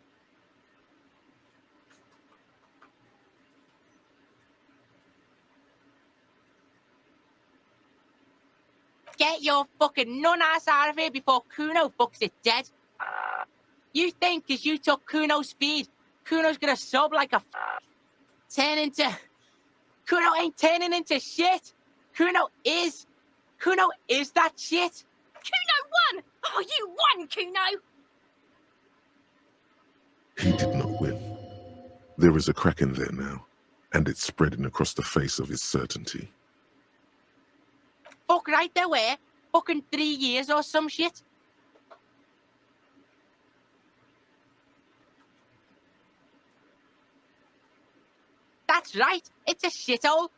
Get your fucking nun-ass out of here before Kuno fucks it dead. You think because you took Kuno's speed, Kuno's gonna sub like a turn into... Kuno ain't turning into shit. Kuno is that shit. Kuno won! Oh, you won, Kuno! He did not win. There is a crack in there now, and it's spreading across the face of his certainty. Fuck right there were. Fucking 3 years or some shit. That's right, it's a shithole.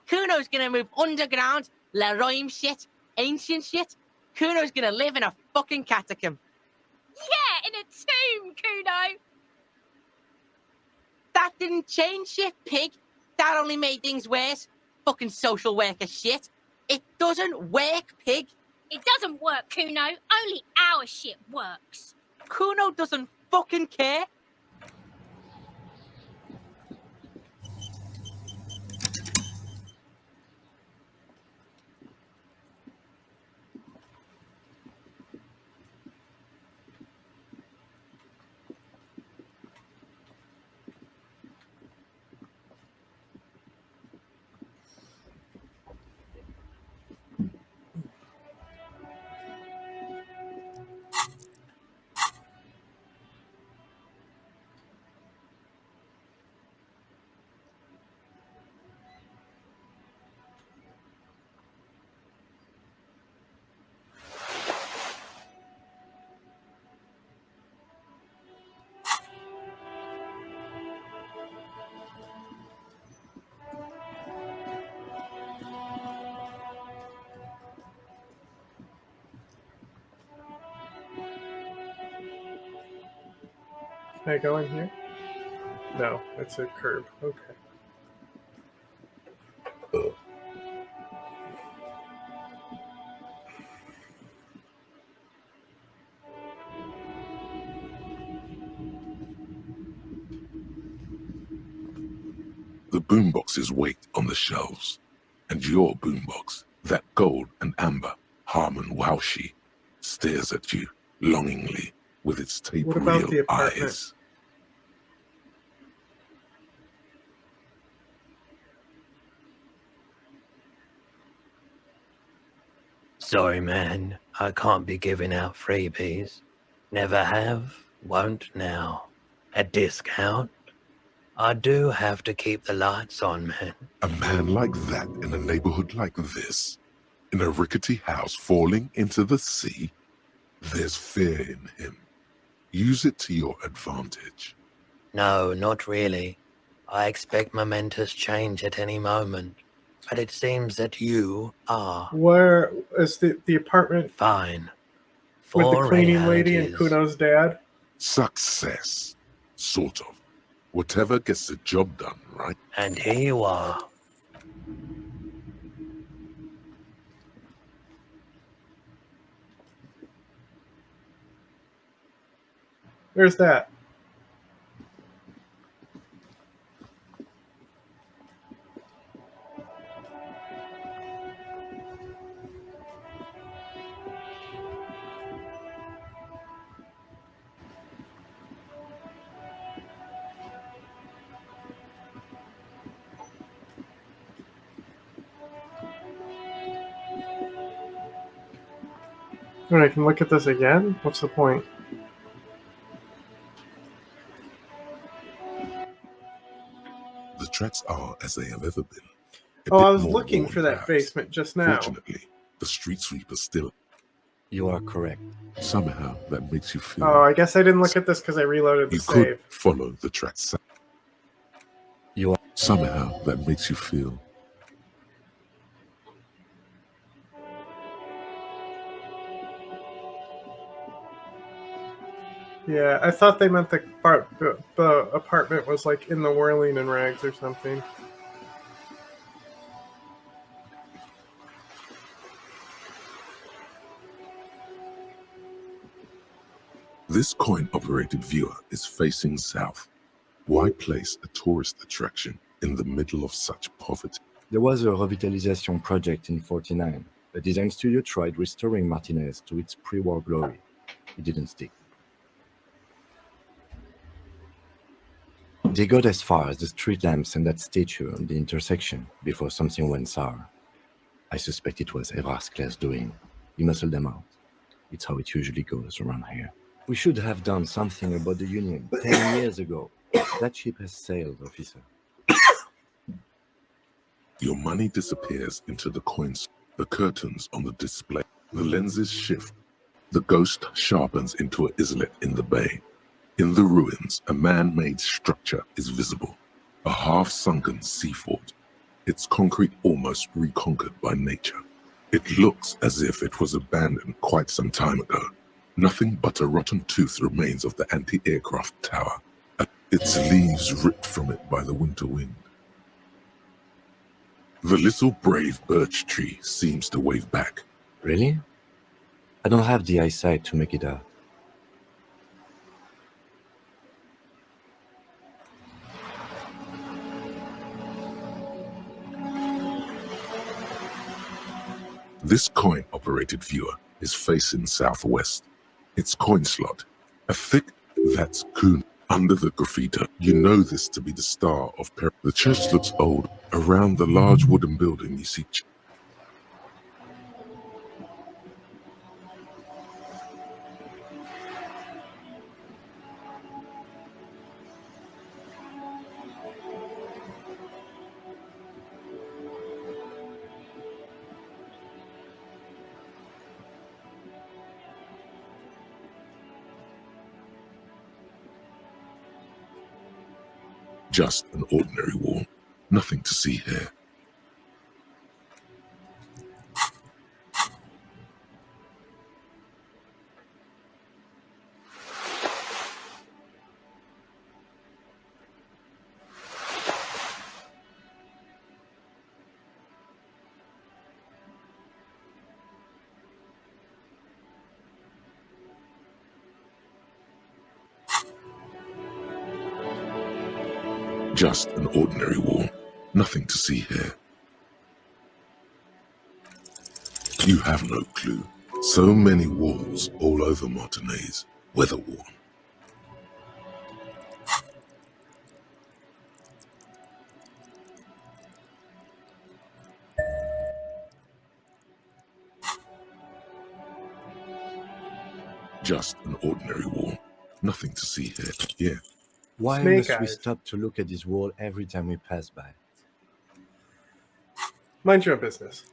Kuno's gonna move underground, Leroy shit, ancient shit. Kuno's gonna live in a fucking catacomb. Yeah, in a tomb, Kuno. That didn't change shit, pig. That only made things worse. Fucking social worker shit. It doesn't work, pig. It doesn't work, Kuno. Only our shit works. Kuno doesn't fucking care. Can I go in here? No, it's a curb. Okay. The boomboxes wait on the shelves, and your boombox, that gold and amber Harmon Waushi, stares at you longingly with its tape What about the reel apartment? eyes. Sorry, man. I can't be giving out freebies. Never have, won't now. A discount? I do have to keep the lights on, man. A man like that in a neighborhood like this, in a rickety house falling into the sea, there's fear in him. Use it to your advantage. No, not really. I expect momentous change at any moment. But it seems that you are. Where is the apartment? Fine. With the For cleaning lady and realities. Kuno's dad? Success. Sort of. Whatever gets the job done, right? And here you are. Where's that? And I can look at this again? What's the point? The tracks are as they have ever been. Oh, I bit was more looking worn, for that perhaps. basement just now. Fortunately, the street sweeper still. You are correct. Somehow that makes you feel. Oh, I guess I didn't look at this because I reloaded the You save. could follow the tracks. You are. Somehow that makes you feel. Yeah, I thought they meant the apartment was like in the whirling and rags or something. This coin-operated viewer is facing south. Why place a tourist attraction in the middle of such poverty? There was a revitalization project in 49. A design studio tried restoring Martinez to its pre-war glory. It didn't stick. They got as far as the street lamps and that statue on the intersection before something went sour. I suspect it was Evrard's Claire's doing. He muscled them out. It's how it usually goes around here. We should have done something about the Union 10 years ago. That ship has sailed, officer. Your money disappears into the coins, the curtains on the display, the lenses shift. The ghost sharpens into an islet in the bay. In the ruins, a man-made structure is visible, a half-sunken sea fort, its concrete almost reconquered by nature. It looks as if it was abandoned quite some time ago. Nothing but a rotten tooth remains of the anti-aircraft tower, its leaves ripped from it by the winter wind. The little brave birch tree seems to wave back. Really? I don't have the eyesight to make it out. This coin-operated viewer is facing southwest. Its coin slot, a thick that's Kuno. Under the graffiti, you know this to be the star of The church looks old. Around the large wooden building, you see just an ordinary wall. Nothing to see here. Just an ordinary wall. Nothing to see here. You have no clue. So many walls all over Martinez, weather-worn. Just an ordinary wall. Nothing to see here. Yeah. Why Snake must we eyes. stop to look at this wall every time we pass by? Mind your own business.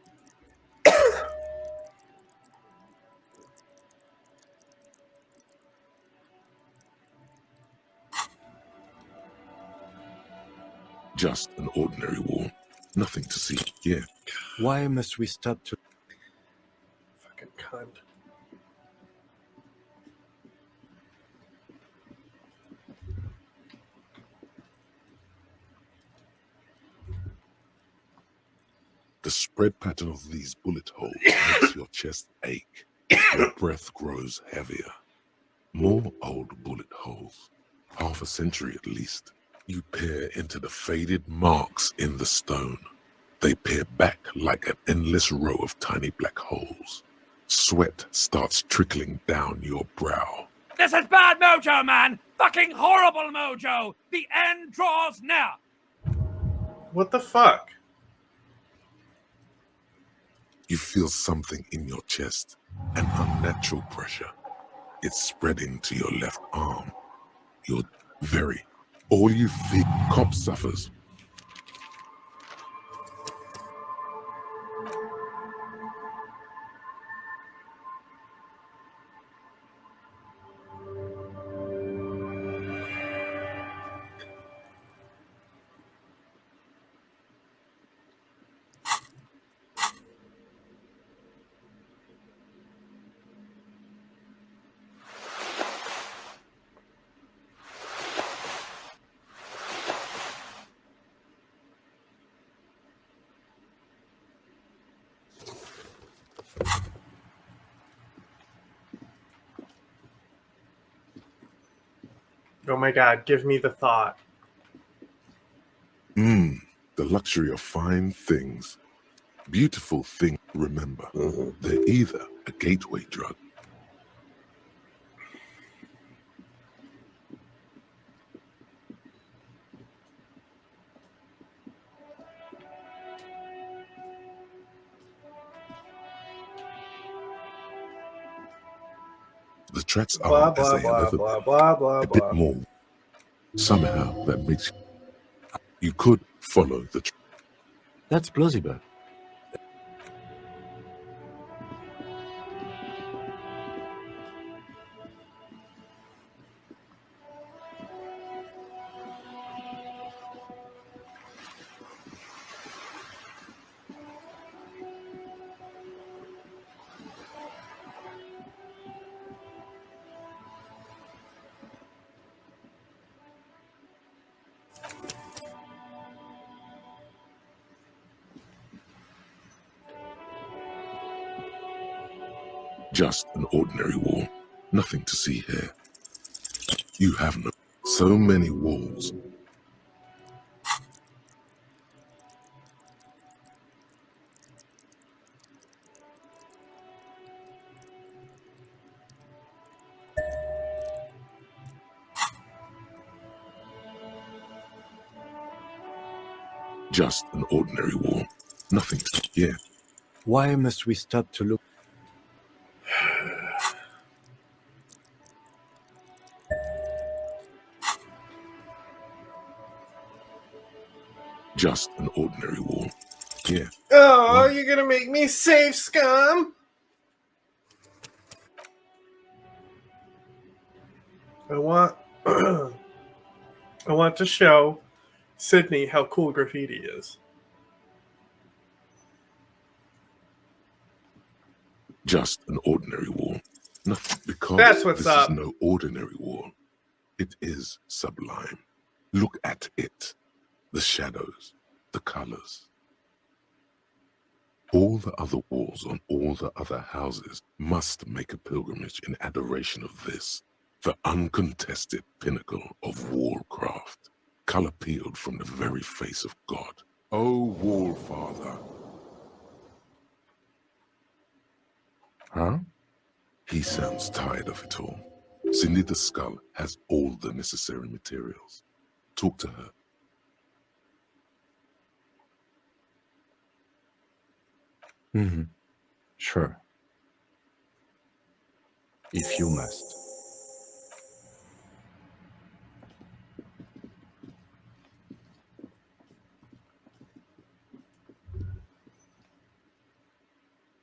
Just an ordinary wall. Nothing to see. Yeah. Why must we stop to... Fucking cunt. The spread pattern of these bullet holes makes your chest ache. Your breath grows heavier. More old bullet holes. Half a century at least. You peer into the faded marks in the stone. They peer back like an endless row of tiny black holes. Sweat starts trickling down your brow. This is bad mojo, man! Fucking horrible mojo! The end draws near! What the fuck? You feel something in your chest, an unnatural pressure. It's spreading to your left arm. You're very. All you feel, cop suffers. Oh my god, give me the thought. The luxury of fine things. Beautiful things, remember. They're either a gateway drug. The tracks Blah, are blah, as they blah, have ever blah, been. blah, blah, A blah. bit more. Somehow that makes you could follow the That's plausible. Just an ordinary wall. Nothing to see here. You have no... So many walls. Just an ordinary wall. Nothing to... Yeah. Why must we stop to look? Just an ordinary wall. Yeah. Oh, you're gonna make me save, scum! I want I want to show Sydney how cool graffiti is. Just an ordinary wall. Nothing, because That's what's this up. is no ordinary wall. It is sublime. Look at it. The shadows, the colors. All the other walls on all the other houses must make a pilgrimage in adoration of this, the uncontested pinnacle of wall craft, color peeled from the very face of God. O Wall Father. Huh? He sounds tired of it all. Cindy the Skull has all the necessary materials. Talk to her. Mm-hmm. Sure. If you must.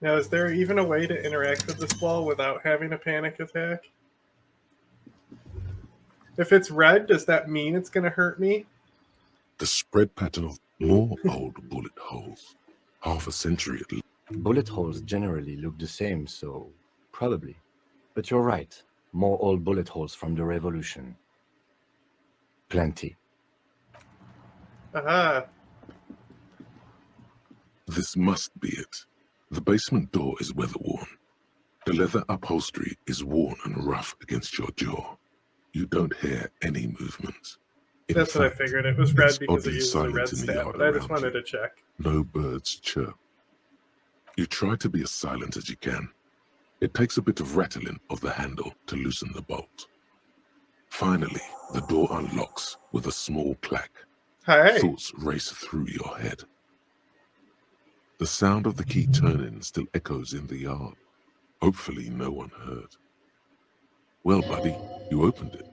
Now, is there even a way to interact with this wall without having a panic attack? If it's red, does that mean it's going to hurt me? The spread pattern of more old bullet holes. Half a century at least. Bullet holes generally look the same, so probably. But you're right. More old bullet holes from the revolution. Plenty. Aha. This must be it. The basement door is weather-worn. The leather upholstery is worn and rough against your jaw. You don't hear any movement. In That's what I fact, figured. It was red it's because it oddly uses a silent red in the stat, yard but I just around wanted you. to check. No birds chirp. You try to be as silent as you can. It takes a bit of rattling of the handle to loosen the bolt. Finally, the door unlocks with a small clack. Hey. Thoughts race through your head. The sound of the key turning still echoes in the yard. Hopefully no one heard. Well, buddy, you opened it.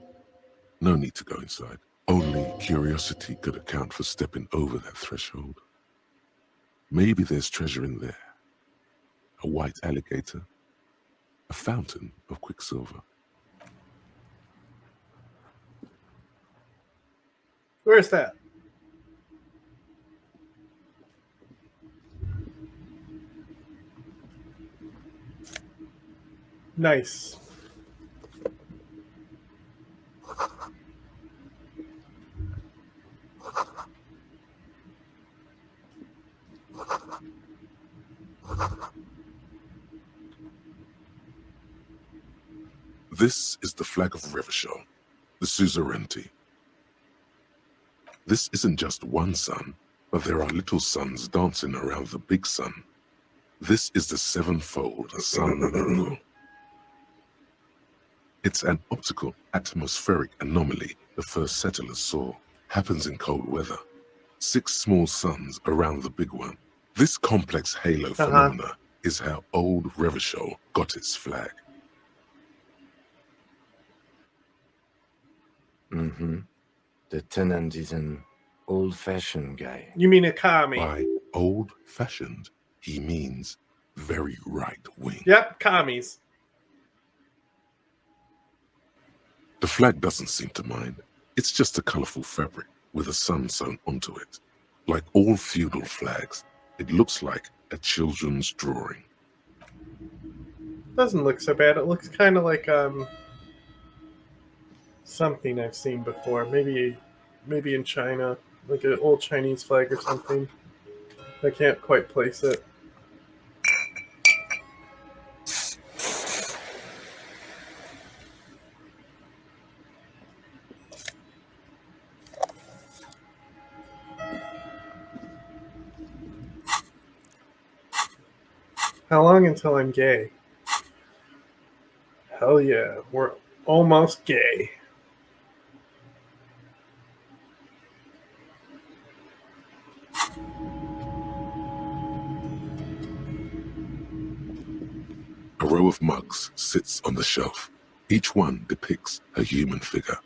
No need to go inside. Only curiosity could account for stepping over that threshold. Maybe there's treasure in there. A white alligator. A fountain of quicksilver. Where's that? Nice. This is the flag of Revachol, the suzerainty. This isn't just one sun, but there are little suns dancing around the big sun. This is the sevenfold sun miracle. It's an optical atmospheric anomaly the first settlers saw. Happens in cold weather. 6 small suns around the big one. This complex halo phenomena is how old Revachol got its flag. Mm-hmm. The tenant is an old-fashioned guy. You mean a commie? By old-fashioned, he means very right-wing. Yep, commies. The flag doesn't seem to mind. It's just a colorful fabric with a sun sewn onto it. Like all feudal flags, it looks like a children's drawing. Doesn't look so bad. It looks kind of like something I've seen before. Maybe in China, like an old Chinese flag or something. I can't quite place it. How long until I'm gay? Hell yeah, we're almost gay. A row of mugs sits on the shelf. Each one depicts a human figure.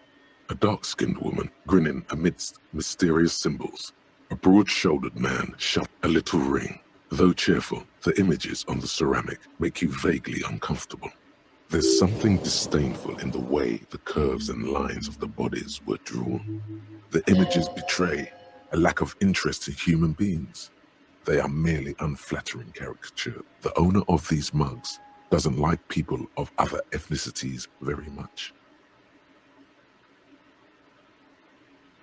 A dark-skinned woman grinning amidst mysterious symbols. A broad-shouldered man shoved a little ring. Though cheerful, the images on the ceramic make you vaguely uncomfortable. There's something disdainful in the way the curves and lines of the bodies were drawn. The images betray a lack of interest in human beings. They are merely unflattering caricatures. The owner of these mugs doesn't like people of other ethnicities very much.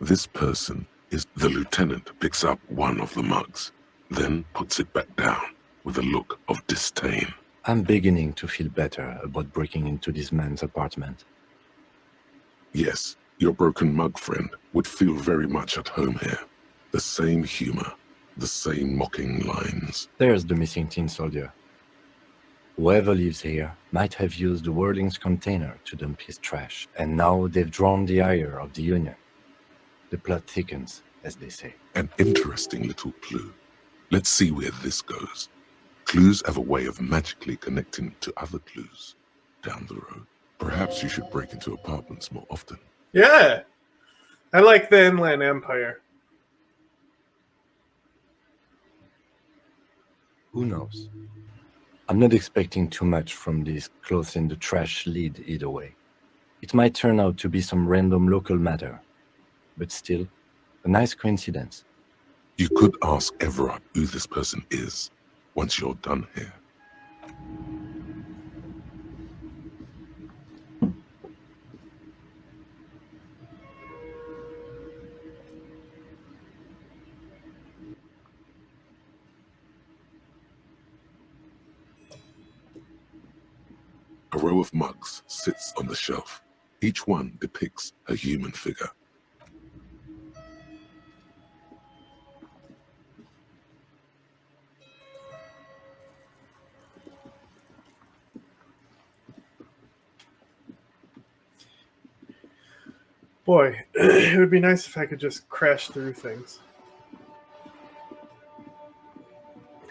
This person is the lieutenant. Picks up one of the mugs, then puts it back down with a look of disdain. I'm beginning to feel better about breaking into this man's apartment. Yes, your broken mug friend would feel very much at home here. The same humor, the same mocking lines. There's the missing tin soldier. Whoever lives here might have used the Whirling's container to dump his trash, and now they've drawn the ire of the Union. The plot thickens, as they say. An interesting little clue. Let's see where this goes. Clues have a way of magically connecting to other clues down the road. Perhaps you should break into apartments more often. Yeah, I like the Inland Empire. Who knows? I'm not expecting too much from this clothes in the trash lead either way. It might turn out to be some random local matter, but still, a nice coincidence. You could ask Everard who this person is once you're done here. A row of mugs sits on the shelf. Each one depicts a human figure. Boy, it would be nice if I could just crash through things.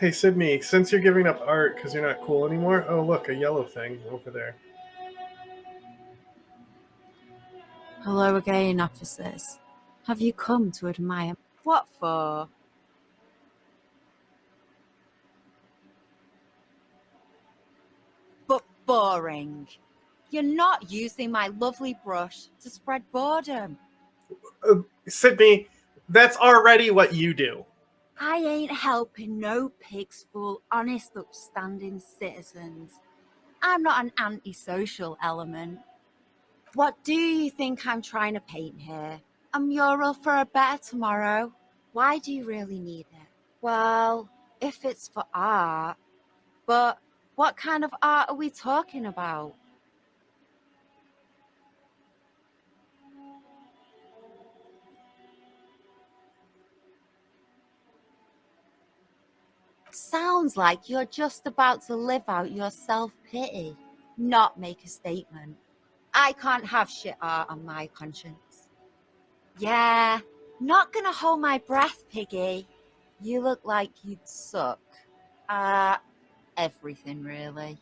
Hey, Sydney, since you're giving up art because you're not cool anymore, oh, look, a yellow thing over there. Hello again, officers. Have you come to admire? What for? But boring. You're not using my lovely brush to spread boredom. Sydney, that's already what you do. I ain't helping no pigs fool honest, upstanding citizens. I'm not an antisocial element. What do you think I'm trying to paint here? A mural for a better tomorrow? Why do you really need it? Well, if it's for art. But what kind of art are we talking about? Sounds like you're just about to live out your self-pity, not make a statement. I can't have shit art on my conscience. Yeah, not gonna hold my breath, Piggy. You look like you'd suck. Everything really.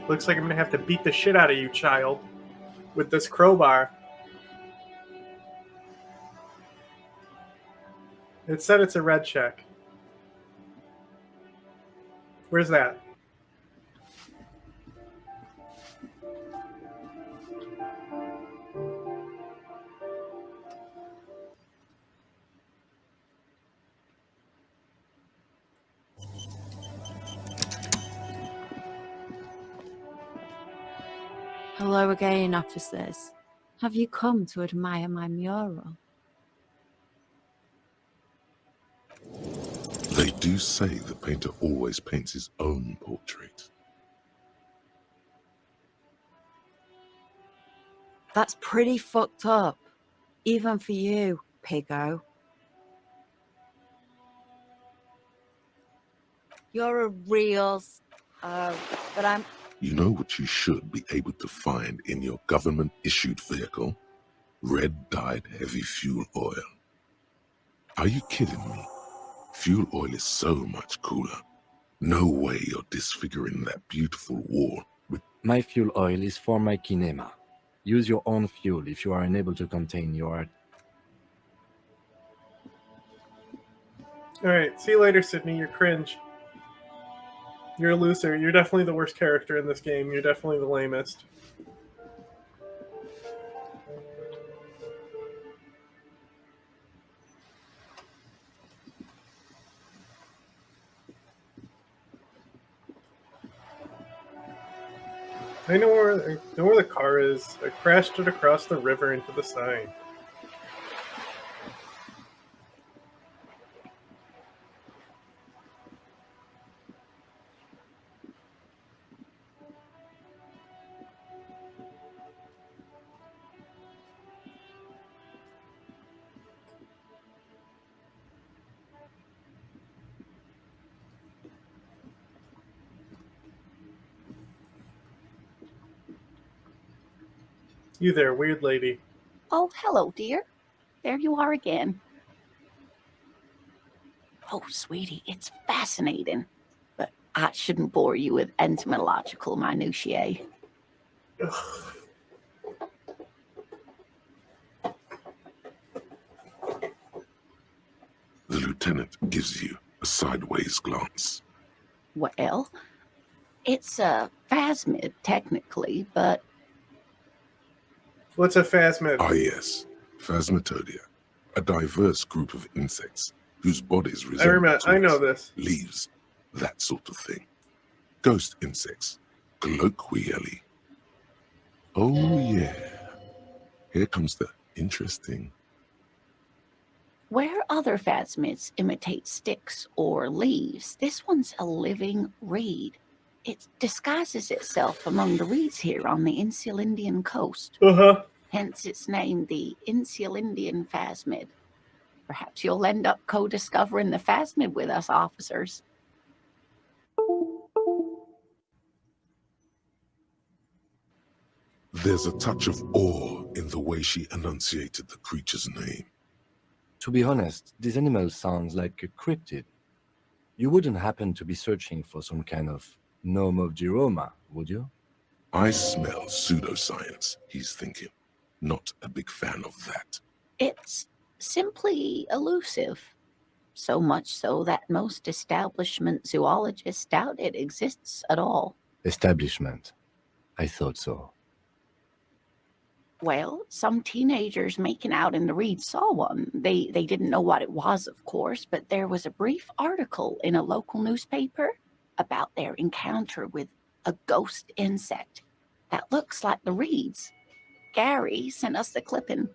Looks like I'm gonna have to beat the shit out of you, child, with this crowbar. It said it's a red check. Where's that? Hello again, officers. Have you come to admire my mural? They do say the painter always paints his own portrait. That's pretty fucked up. Even for you, piggo. You're a real... but I'm... You know what you should be able to find in your government-issued vehicle? Red-dyed heavy fuel oil. Are you kidding me? Fuel oil is so much cooler. No way you're disfiguring that beautiful wall with... My fuel oil is for my kinema. Use your own fuel if you are unable to contain your... Alright, see you later, Sydney. You're cringe. You're a loser. You're definitely the worst character in this game. You're definitely the lamest. I know where the car is. I crashed it across the river into the Seine. You there, weird lady. Oh, hello, dear. There you are again. Oh, sweetie, it's fascinating. But I shouldn't bore you with entomological minutiae. The lieutenant gives you a sideways glance. Well, it's a phasmid, technically, but... What's a phasmid? Ah, yes. Phasmatodia. A diverse group of insects whose bodies resemble I know this. leaves, that sort of thing. Ghost insects, colloquially. Oh, yeah. Here comes the interesting. Where other phasmids imitate sticks or leaves, this one's a living reed. It disguises itself among the reeds here on the Insulindian coast. Hence its name, the Insulindian phasmid. Perhaps you'll end up co-discovering the phasmid with us officers. There's a touch of awe in the way she enunciated the creature's name. To be honest, this animal sounds like a cryptid. You wouldn't happen to be searching for some kind of gnome of Jeroma, would you? I smell pseudoscience, he's thinking. Not a big fan of that. It's simply elusive. So much so that most establishment zoologists doubt it exists at all. Establishment. I thought so. Well, some teenagers making out in the reeds saw one. They didn't know what it was, of course, but there was a brief article in a local newspaper about their encounter with a ghost insect that looks like the reeds. Gary sent us the clipping.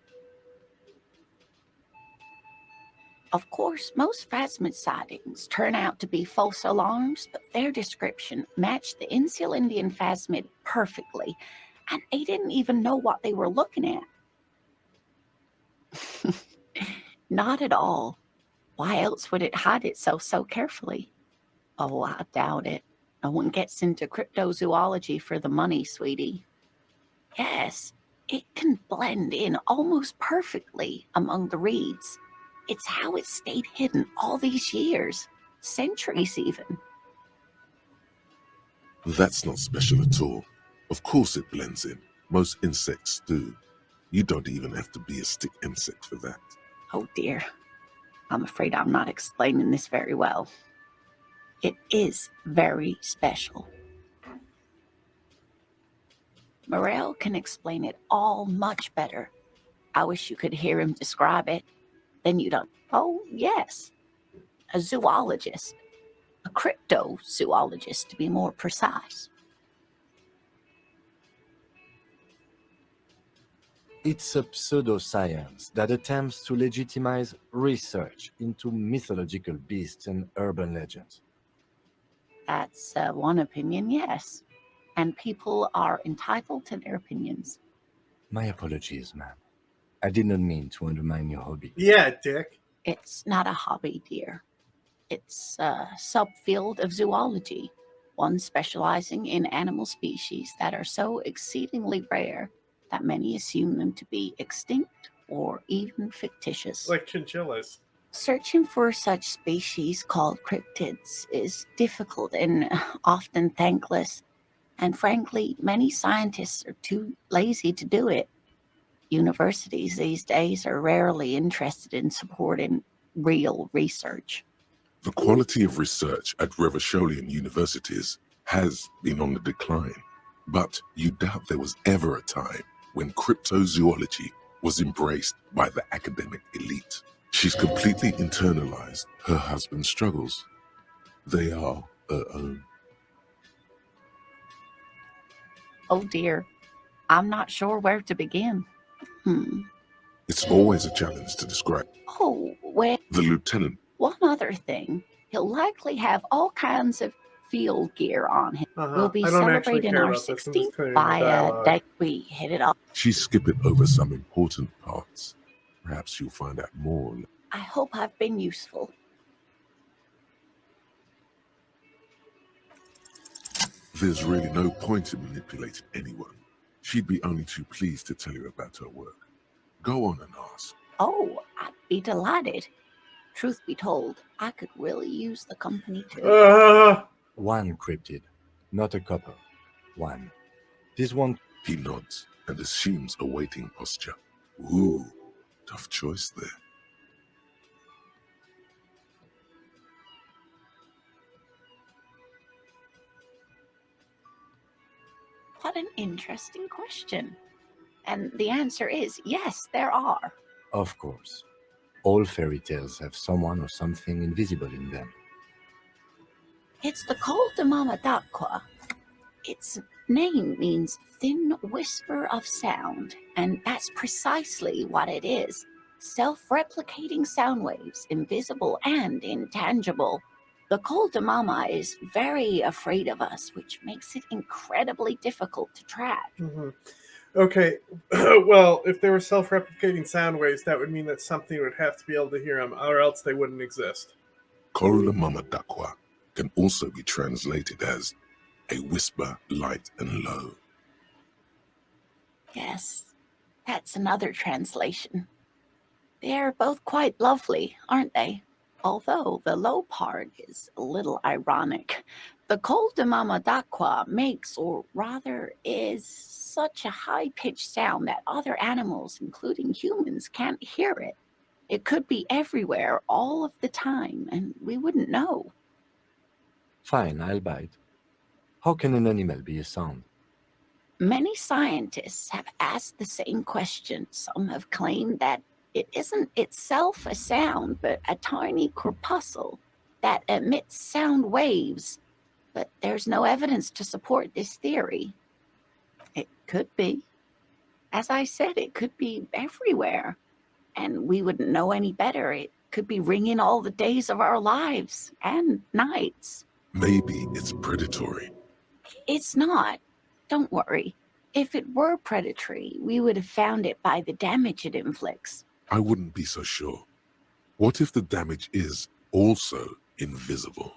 Of course, most phasmid sightings turn out to be false alarms, but their description matched the Insulindian phasmid perfectly, and they didn't even know what they were looking at. Not at all. Why else would it hide itself so carefully? Oh, I doubt it. No one gets into cryptozoology for the money, sweetie. Yes, it can blend in almost perfectly among the reeds. It's how it stayed hidden all these years, centuries even. That's not special at all. Of course it blends in. Most insects do. You don't even have to be a stick insect for that. Oh dear. I'm afraid I'm not explaining this very well. It is very special. Morel can explain it all much better. I wish you could hear him describe it. Then you don't. Oh, yes. A zoologist. A cryptozoologist, to be more precise. It's a pseudoscience that attempts to legitimize research into mythological beasts and urban legends. That's one opinion, yes. And people are entitled to their opinions. My apologies, ma'am. I did not mean to undermine your hobby. Yeah, dick. It's not a hobby, dear. It's a subfield of zoology, one specializing in animal species that are so exceedingly rare that many assume them to be extinct or even fictitious. Like chinchillas. Searching for such species called cryptids is difficult and often thankless, and frankly, many scientists are too lazy to do it. Universities these days are rarely interested in supporting real research. The quality of research at Revacholian universities has been on the decline, but you doubt there was ever a time when cryptozoology was embraced by the academic elite. She's completely internalized her husband's struggles. They are her own. Oh dear, I'm not sure where to begin. It's always a challenge to describe. Oh, well, The lieutenant. one other thing. He'll likely have all kinds of field gear on him. We'll be I don't actually celebrating care our about this. I'm just 16th clearing the by dialogue. day. We hit it off. She's skipping over some important parts. Perhaps you'll find out more. I hope I've been useful. There's really no point in manipulating anyone. She'd be only too pleased to tell you about her work. Go on and ask. Oh, I'd be delighted. Truth be told, I could really use the company too. One cryptid, not a couple. One. This one. He nods and assumes a waiting posture. Ooh, tough choice there. What an interesting question. And the answer is yes, there are. Of course. All fairy tales have someone or something invisible in them. It's the Col de Mama d'Aqua. Its name means thin whisper of sound, and that's precisely what it is. Self-replicating sound waves, invisible and intangible. The Col de Mama is very afraid of us, which makes it incredibly difficult to track. Okay, well, if they were self-replicating sound waves, that would mean that something would have to be able to hear them, or else they wouldn't exist. Korula Mama Dakwa can also be translated as a whisper light and low. Yes, that's another translation. They're both quite lovely, aren't they? Although the low part is a little ironic. The Col de Mama d'Aqua makes, or rather is, such a high-pitched sound that other animals, including humans, can't hear it. It could be everywhere, all of the time, and we wouldn't know. Fine, I'll bite. How can an animal be a sound? Many scientists have asked the same question. Some have claimed that it isn't itself a sound, but a tiny corpuscle that emits sound waves. But there's no evidence to support this theory. It could be. As I said, it could be everywhere. And we wouldn't know any better. It could be ringing all the days of our lives and nights. Maybe it's predatory. It's not. Don't worry. If it were predatory, we would have found it by the damage it inflicts. I wouldn't be so sure. What if the damage is also invisible?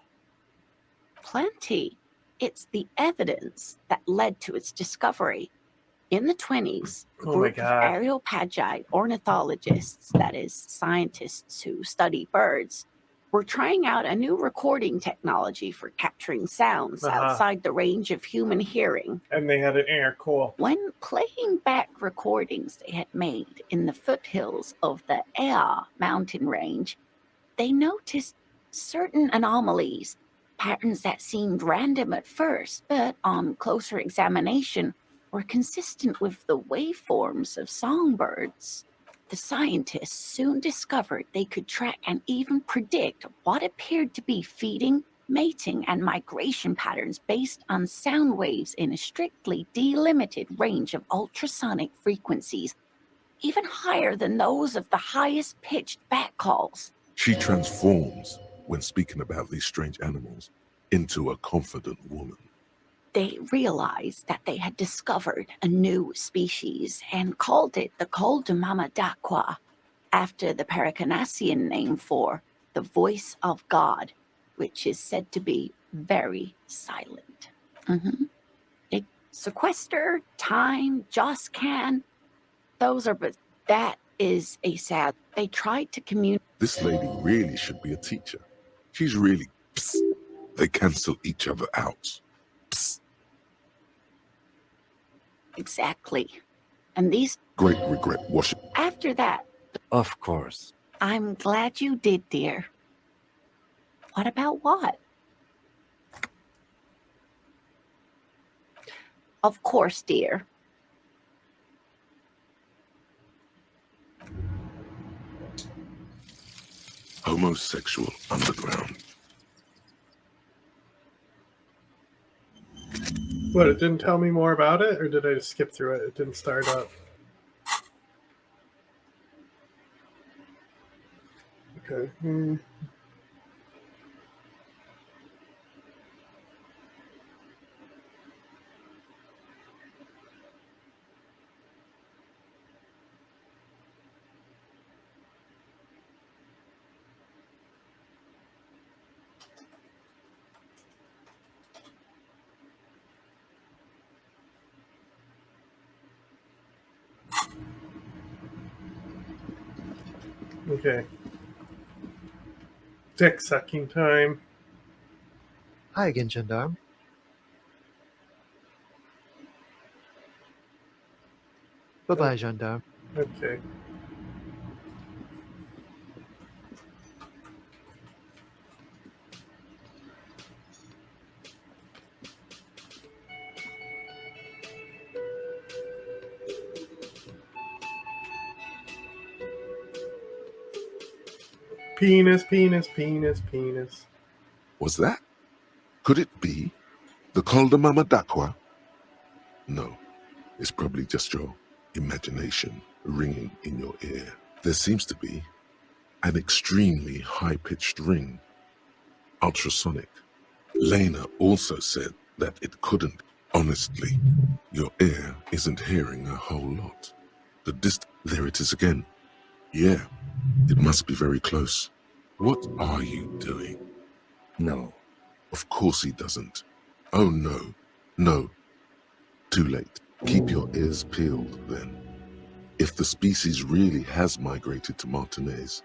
Plenty. It's the evidence that led to its discovery. In the 1920s, a group of Areopagite ornithologists, that is, scientists who study birds, were trying out a new recording technology for capturing sounds outside the range of human hearing. And they had an air cool. When playing back recordings they had made in the foothills of the Ea mountain range, they noticed certain anomalies, patterns that seemed random at first, but on closer examination were consistent with the waveforms of songbirds. The scientists soon discovered they could track and even predict what appeared to be feeding, mating, and migration patterns based on sound waves in a strictly delimited range of ultrasonic frequencies. even higher than those of the highest pitched bat calls. She transforms, when speaking about these strange animals, into a confident woman. They realized that they had discovered a new species and called it the Coldamama Daqua, after the Paracanassian name for the voice of God, which is said to be very silent. They sequester, time, just can. Those are, but that is a sad. They tried to communicate. This lady really should be a teacher. She's really psst. They cancel each other out. Psst. Exactly. And these. Great regret washing. After that. Of course. I'm glad you did, dear. What about what? Of course, dear. Homosexual underground. What, it didn't tell me more about it, or did I just skip through it? It didn't start up. Okay. Okay. Dick sucking time. Hi again, Gendarme. Bye-bye, Gendarme. Okay. Penis, penis, penis, penis. Was that? Could it be the Coldamama Daqua? No, it's probably just your imagination ringing in your ear. There seems to be an extremely high-pitched ring, ultrasonic. Lena also said that it couldn't. Honestly, your ear isn't hearing a whole lot. There it is again. Yeah, it must be very close. What are you doing? No. Of course he doesn't. Oh no, no. Too late. Keep your ears peeled then. If the species really has migrated to Martinez,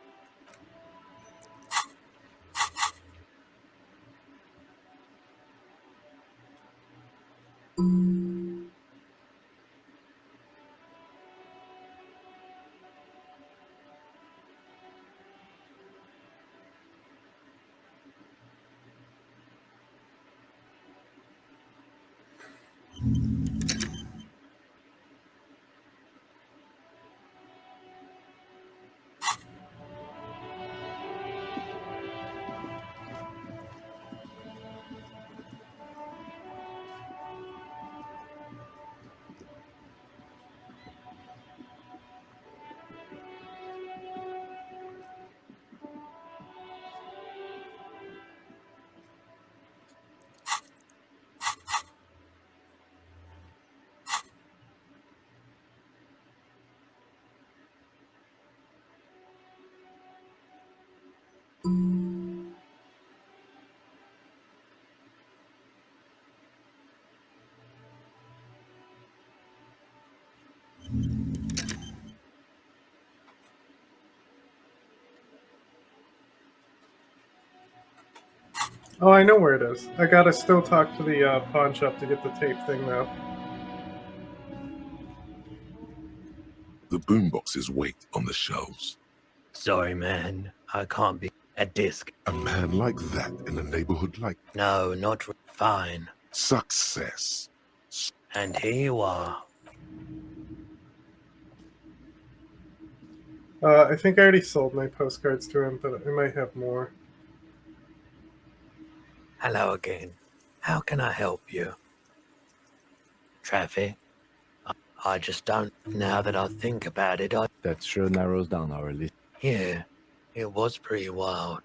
Oh, I know where it is. I gotta still talk to the pawn shop to get the tape thing, though. the boomboxes wait on the shelves. Sorry, man. I can't be a disc. A man like that in a neighborhood like... No, not fine. Success. And here you are. I think I already sold my postcards to him, but I might have more. Hello again. How can I help you? Traffic? I just don't. Now that I think about it, That sure narrows down our list. Yeah, it was pretty wild.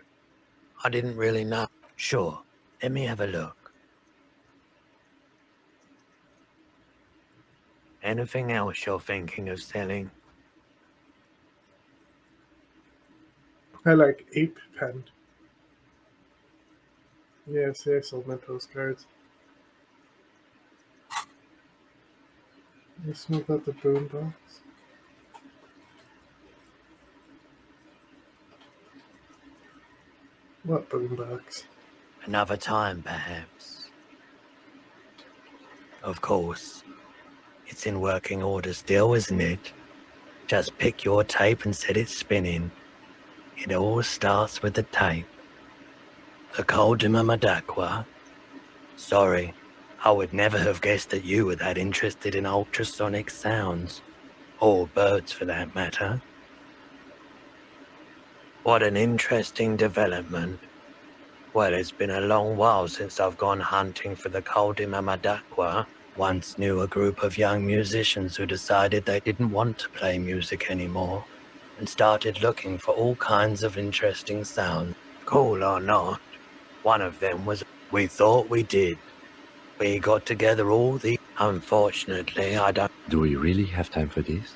I didn't really know. Sure, let me have a look. Anything else you're thinking of selling? I like Ape Pen. Yeah, see, I sold my postcards. You smoke out the boombox? What boombox? Another time, perhaps. Of course. It's in working order still, isn't it? Just pick your tape and set it spinning. It all starts with the tape. The Coldima Madakwa. Sorry, I would never have guessed that you were that interested in ultrasonic sounds. Or birds, for that matter. What an interesting development. Well, it's been a long while since I've gone hunting for the Coldima Madakwa. Once knew a group of young musicians who decided they didn't want to play music anymore and started looking for all kinds of interesting sounds. Cool or not, one of them was, we thought we did. We got together all the... Unfortunately, I don't... Do we really have time for this?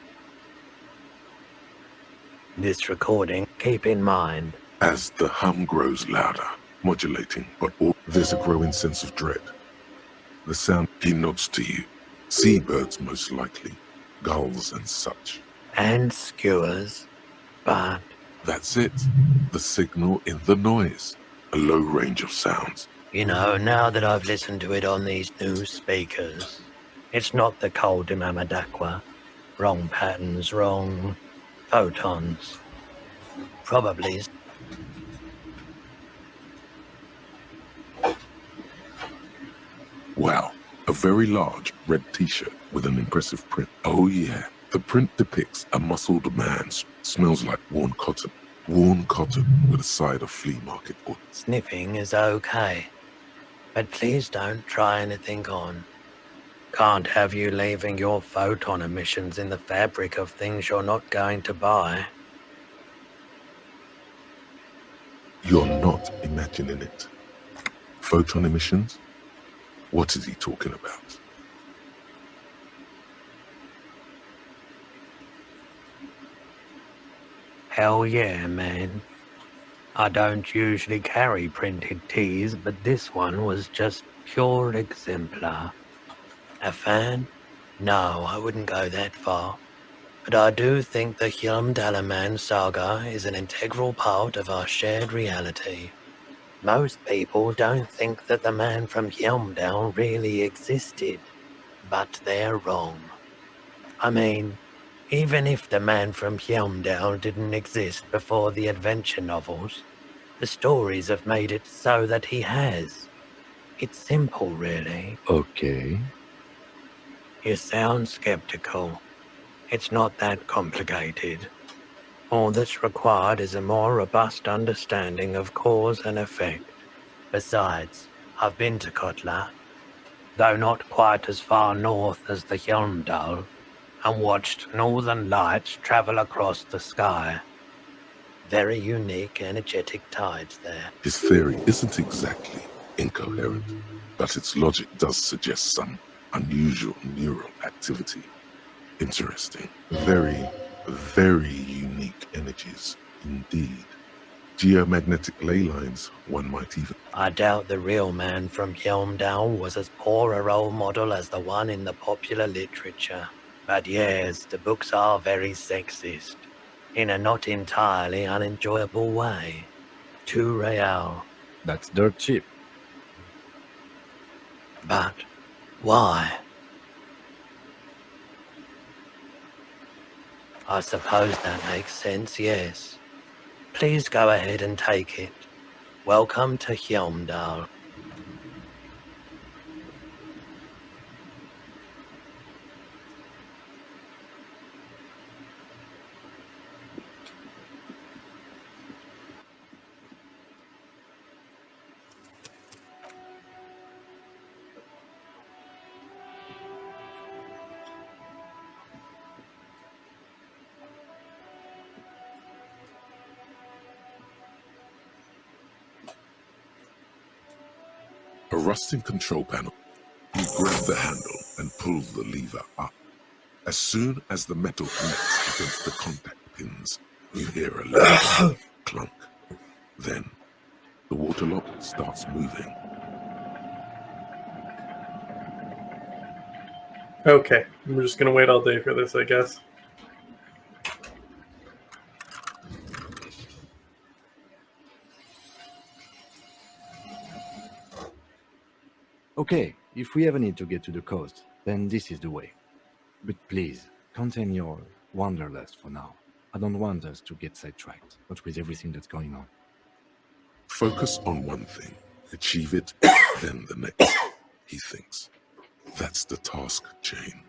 This recording, keep in mind. As the hum grows louder, modulating, there's a growing sense of dread. The sound, he nods to you. Seabirds most likely, gulls and such. And skewers, but... That's it. The signal in the noise. A low range of sounds. You know, now that I've listened to it on these new speakers, it's not the Coldima Madakwa. Wrong patterns, wrong photons. Probably. Wow, a very large red t-shirt with an impressive print. Oh yeah, the print depicts a muscled man. Smells like worn cotton. Worn cotton with a side of flea market. Sniffing is okay, but please don't try anything on. Can't have you leaving your photon emissions in the fabric of things you're not going to buy. You're not imagining it. Photon emissions? What is he talking about? Hell yeah, man. I don't usually carry printed tees, but this one was just pure exemplar. A fan? No, I wouldn't go that far. But I do think the Hjälmdalaman saga is an integral part of our shared reality. Most people don't think that the man from Hjälmdal really existed, but they're wrong. I mean, even if the man from Hjälmdal didn't exist before the adventure novels, the stories have made it so that he has. It's simple, really. Okay. You sound skeptical. It's not that complicated. All that's required is a more robust understanding of cause and effect. Besides, I've been to Kotla, though not quite as far north as the Hjälmdal, and watched northern lights travel across the sky. Very unique, energetic tides there. His theory isn't exactly incoherent, but its logic does suggest some unusual neural activity. Interesting. Very, very unique energies indeed. Geomagnetic ley lines, one might even... I doubt the real man from Hjälmdal was as poor a role model as the one in the popular literature. But yes, the books are very sexist, in a not entirely unenjoyable way. 2 real. That's dirt cheap. But why? I suppose that makes sense, yes. Please go ahead and take it. Welcome to Hjälmdal. A rusting control panel. You grab the handle and pull the lever up. As soon as the metal connects against the contact pins, you hear a loud clunk. Then, the water lock starts moving. Okay, we're just gonna wait all day for this, I guess. Okay, if we ever need to get to the coast, then this is the way. But please, contain your wanderlust for now. I don't want us to get sidetracked, not with everything that's going on. Focus on one thing, achieve it, then the next, he thinks. That's the task chain.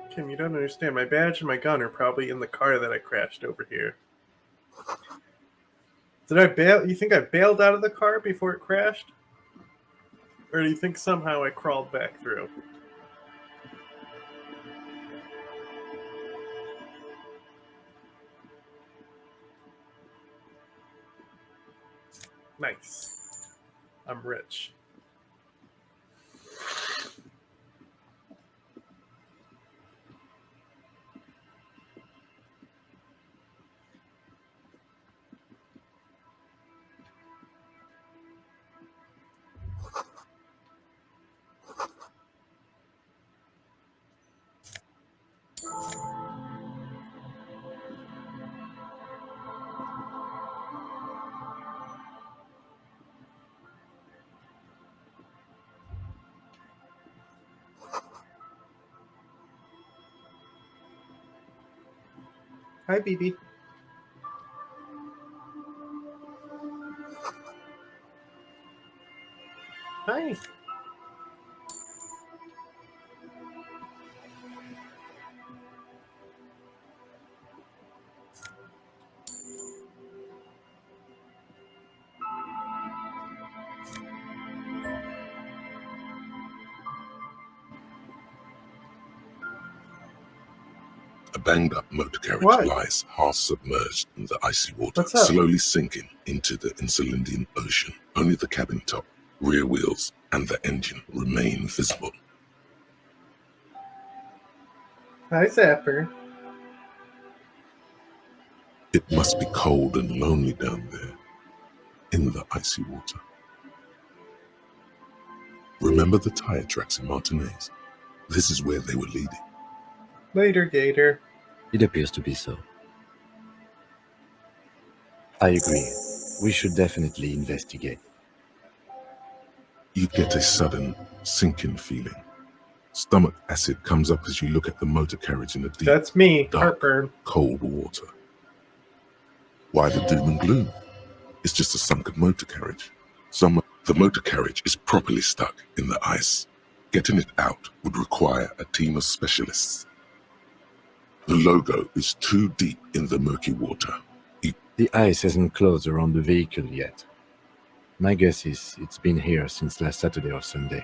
Kim, you don't understand. My badge and my gun are probably in the car that I crashed over here. Did I bail? You think I bailed out of the car before it crashed? Or do you think somehow I crawled back through? Nice. I'm rich. Hi, BB. Hi. A banged-up motor carriage lies half-submerged in the icy water, What's up? slowly sinking into the Insulindian Ocean. Only the cabin top, rear wheels, and the engine remain visible. Hi, Zapper. It must be cold and lonely down there, in the icy water. Remember the tire tracks in Martinez? This is where they were leading. Later, Gator. It appears to be so. I agree. We should definitely investigate. You get a sudden sinking feeling. Stomach acid comes up as you look at the motor carriage in the deep, That's me. dark, Heartburn. cold water. Why the doom and gloom? It's just a sunken motor carriage. The motor carriage is properly stuck in the ice. Getting it out would require a team of specialists. The logo is too deep in the murky water. The ice hasn't closed around the vehicle yet. My guess is it's been here since last Saturday or Sunday.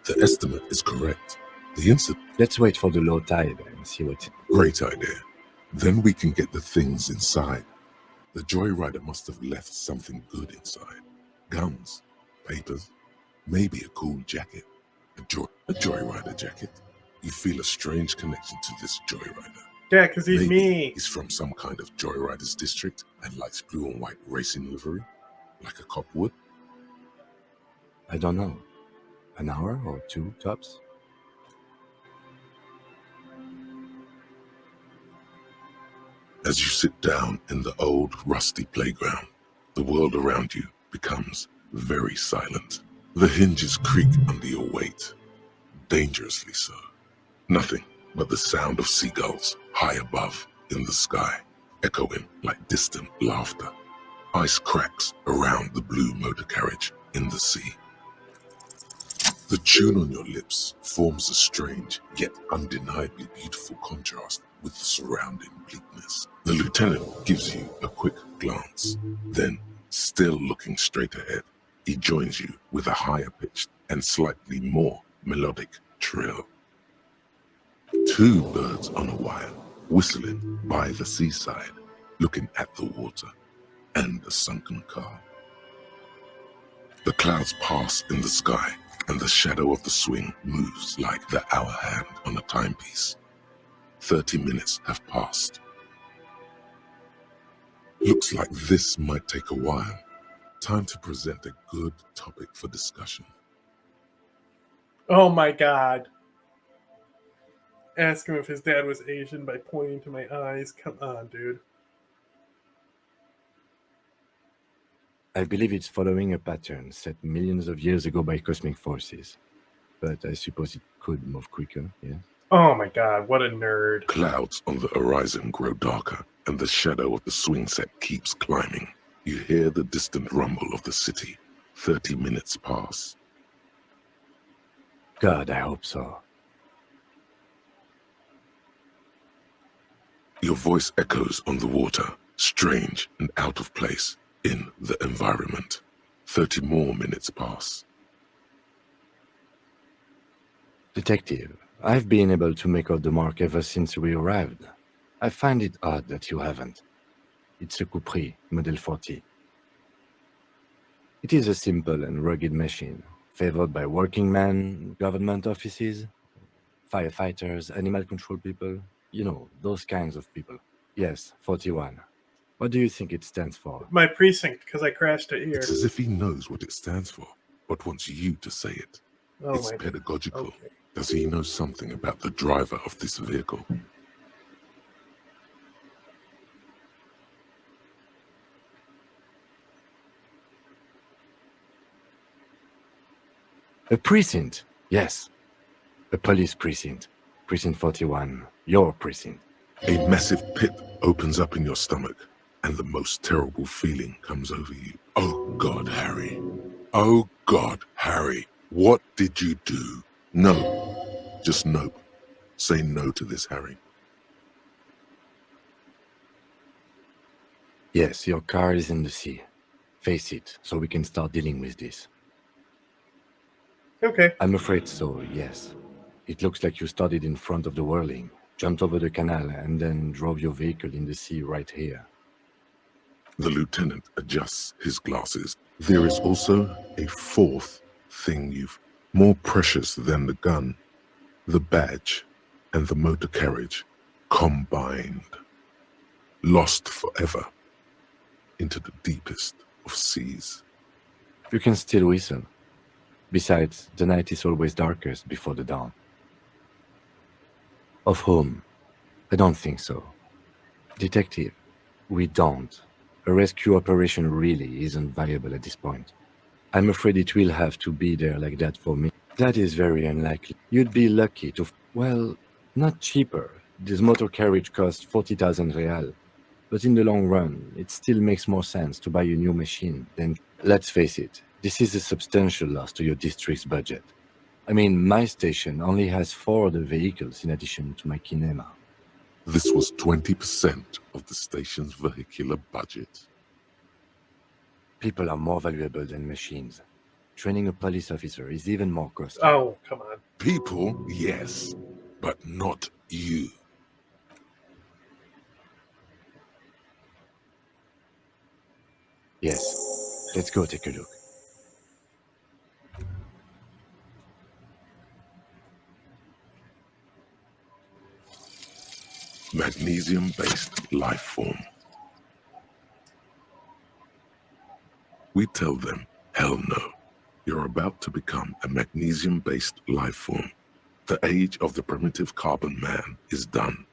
The estimate is correct. The incident... Let's wait for the low tide and see what's... Great idea. Then we can get the things inside. The joyrider must have left something good inside. Guns, papers, maybe a cool jacket. A joyrider jacket. You feel a strange connection to this joyrider. Yeah, because he's Maybe me. He's from some kind of joyriders district and likes blue and white racing livery, like a cop would. I don't know. An hour or two, tops? As you sit down in the old, rusty playground, the world around you becomes very silent. The hinges creak under your weight, dangerously so. Nothing but the sound of seagulls high above in the sky, echoing like distant laughter. Ice cracks around the blue motor carriage in the sea. The tune on your lips forms a strange yet undeniably beautiful contrast with the surrounding bleakness. The lieutenant gives you a quick glance, then, still looking straight ahead, he joins you with a higher pitched and slightly more melodic trill. Two birds on a wire, whistling by the seaside, looking at the water and a sunken car. The clouds pass in the sky, and the shadow of the swing moves like the hour hand on a timepiece. 30 minutes have passed. Looks like this might take a while. Time to present a good topic for discussion. Oh my god. Ask him if his dad was Asian by pointing to my eyes. Come on, dude. I believe it's following a pattern set millions of years ago by cosmic forces. But I suppose it could move quicker, yes? Oh my god, what a nerd. Clouds on the horizon grow darker, and the shadow of the swing set keeps climbing. You hear the distant rumble of the city. 30 minutes pass. God, I hope so. Your voice echoes on the water, strange and out of place in the environment. 30 more minutes pass. Detective, I've been able to make out the mark ever since we arrived. I find it odd that you haven't. It's a Coupris, Model 40. It is a simple and rugged machine, favored by working men, government offices, firefighters, animal control people, you know, those kinds of people. Yes, 41. What do you think it stands for? My precinct, because I crashed it here. It's as if he knows what it stands for, but wants you to say it. Oh It's my pedagogical. Okay. Does he know something about the driver of this vehicle? A precinct, yes. A police precinct. Precinct 41, your precinct. A massive pit opens up in your stomach, and the most terrible feeling comes over you. Oh God, Harry. Oh God, Harry. What did you do? No. Just no. Say no to this, Harry. Yes, your car is in the sea. Face it, so we can start dealing with this. Okay. I'm afraid so, yes. It looks like you started in front of the whirling, jumped over the canal, and then drove your vehicle in the sea right here. The lieutenant adjusts his glasses. There is also a fourth thing you've more precious than the gun, the badge, and the motor carriage combined. Lost forever into the deepest of seas. You can still whistle. Besides, the night is always darkest before the dawn. Of whom? I don't think so. Detective, we don't. A rescue operation really isn't viable at this point. I'm afraid it will have to be there like that for me. That is very unlikely. You'd be lucky to... Well, not cheaper. This motor carriage costs 40,000 real. But in the long run, it still makes more sense to buy a new machine than... Let's face it, this is a substantial loss to your district's budget. I mean, my station only has 4 other vehicles in addition to my kinema. This was 20% of the station's vehicular budget. People are more valuable than machines. Training a police officer is even more costly. Oh, come on. People, yes, but not you. Yes, let's go take a look. Magnesium-based life form. We tell them, hell no. You're about to become a magnesium-based life form. The age of the primitive carbon man is done.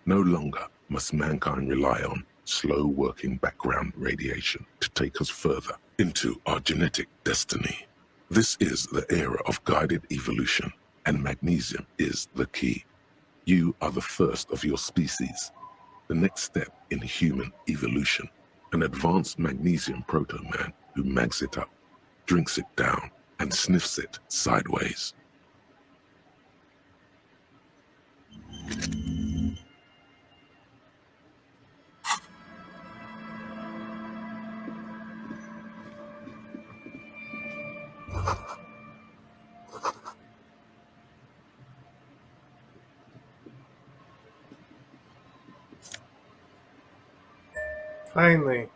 No longer must mankind rely on slow-working background radiation to take us further into our genetic destiny. This is the era of guided evolution, and magnesium is the key. You are the first of your species. The next step in human evolution, an advanced magnesium proto-man who mags it up, drinks it down, and sniffs it sideways. Finally.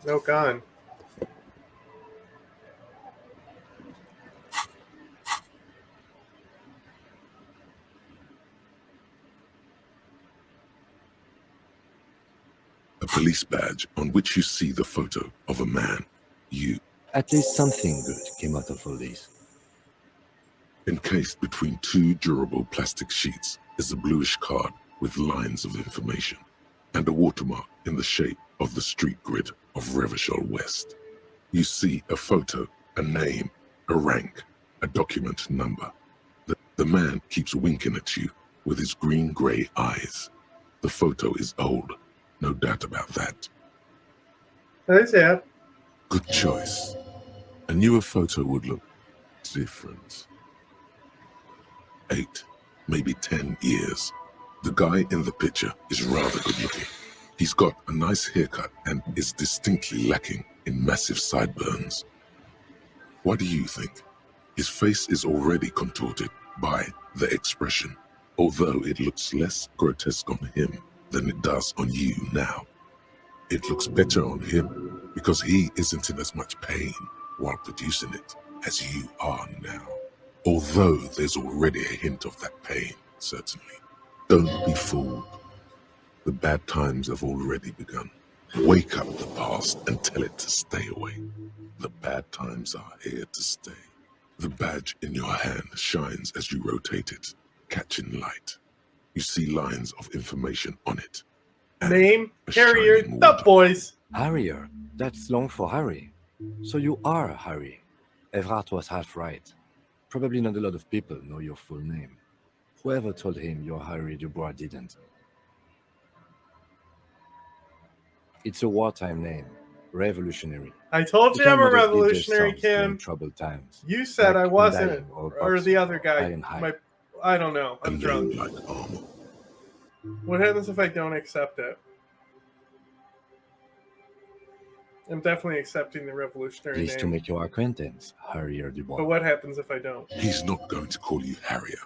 No gun. A police badge on which you see the photo of a man. You. At least something good came out of all this. Encased between two durable plastic sheets is a bluish card with lines of information and a watermark in the shape of the street grid of Revachol West. You see a photo, a name, a rank, a document number. The man keeps winking at you with his green-gray eyes. The photo is old, no doubt about that. That's it. Good choice. A newer photo would look different. 8, maybe 10 years. The guy in the picture is rather good looking. He's got a nice haircut and is distinctly lacking in massive sideburns. What do you think? His face is already contorted by the expression, although it looks less grotesque on him than it does on you now. It looks better on him because he isn't in as much pain while producing it as you are now. Although there's already a hint of that pain, certainly. Don't be fooled. The bad times have already begun. Wake up the past and tell it to stay away. The bad times are here to stay. The badge in your hand shines as you rotate it, catching light. You see lines of information on it. Name, Harrier, the boys. Harrier, that's long for Harry. So you are Harry. Evrard was half right. Probably not a lot of people know your full name. Whoever told him you're Harry Dubois didn't. It's a wartime name. Revolutionary. I told you I'm a revolutionary, Kim. Troubled times. You said I wasn't, Undying or the other guy. high. I don't know. I'm drunk. What happens if I don't accept it? I'm definitely accepting the revolutionary Pleased to name. make your acquaintance, Harrier Dubois. But what happens if I don't? He's not going to call you Harrier.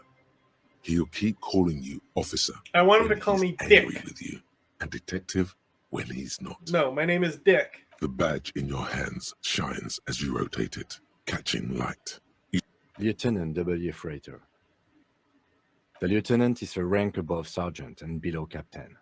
He'll keep calling you officer. I want him to call me Dick. With you, and detective when he's not. No, my name is Dick. The badge in your hands shines as you rotate it, catching light. Lieutenant W. Freighter. The lieutenant is a rank above sergeant and below captain.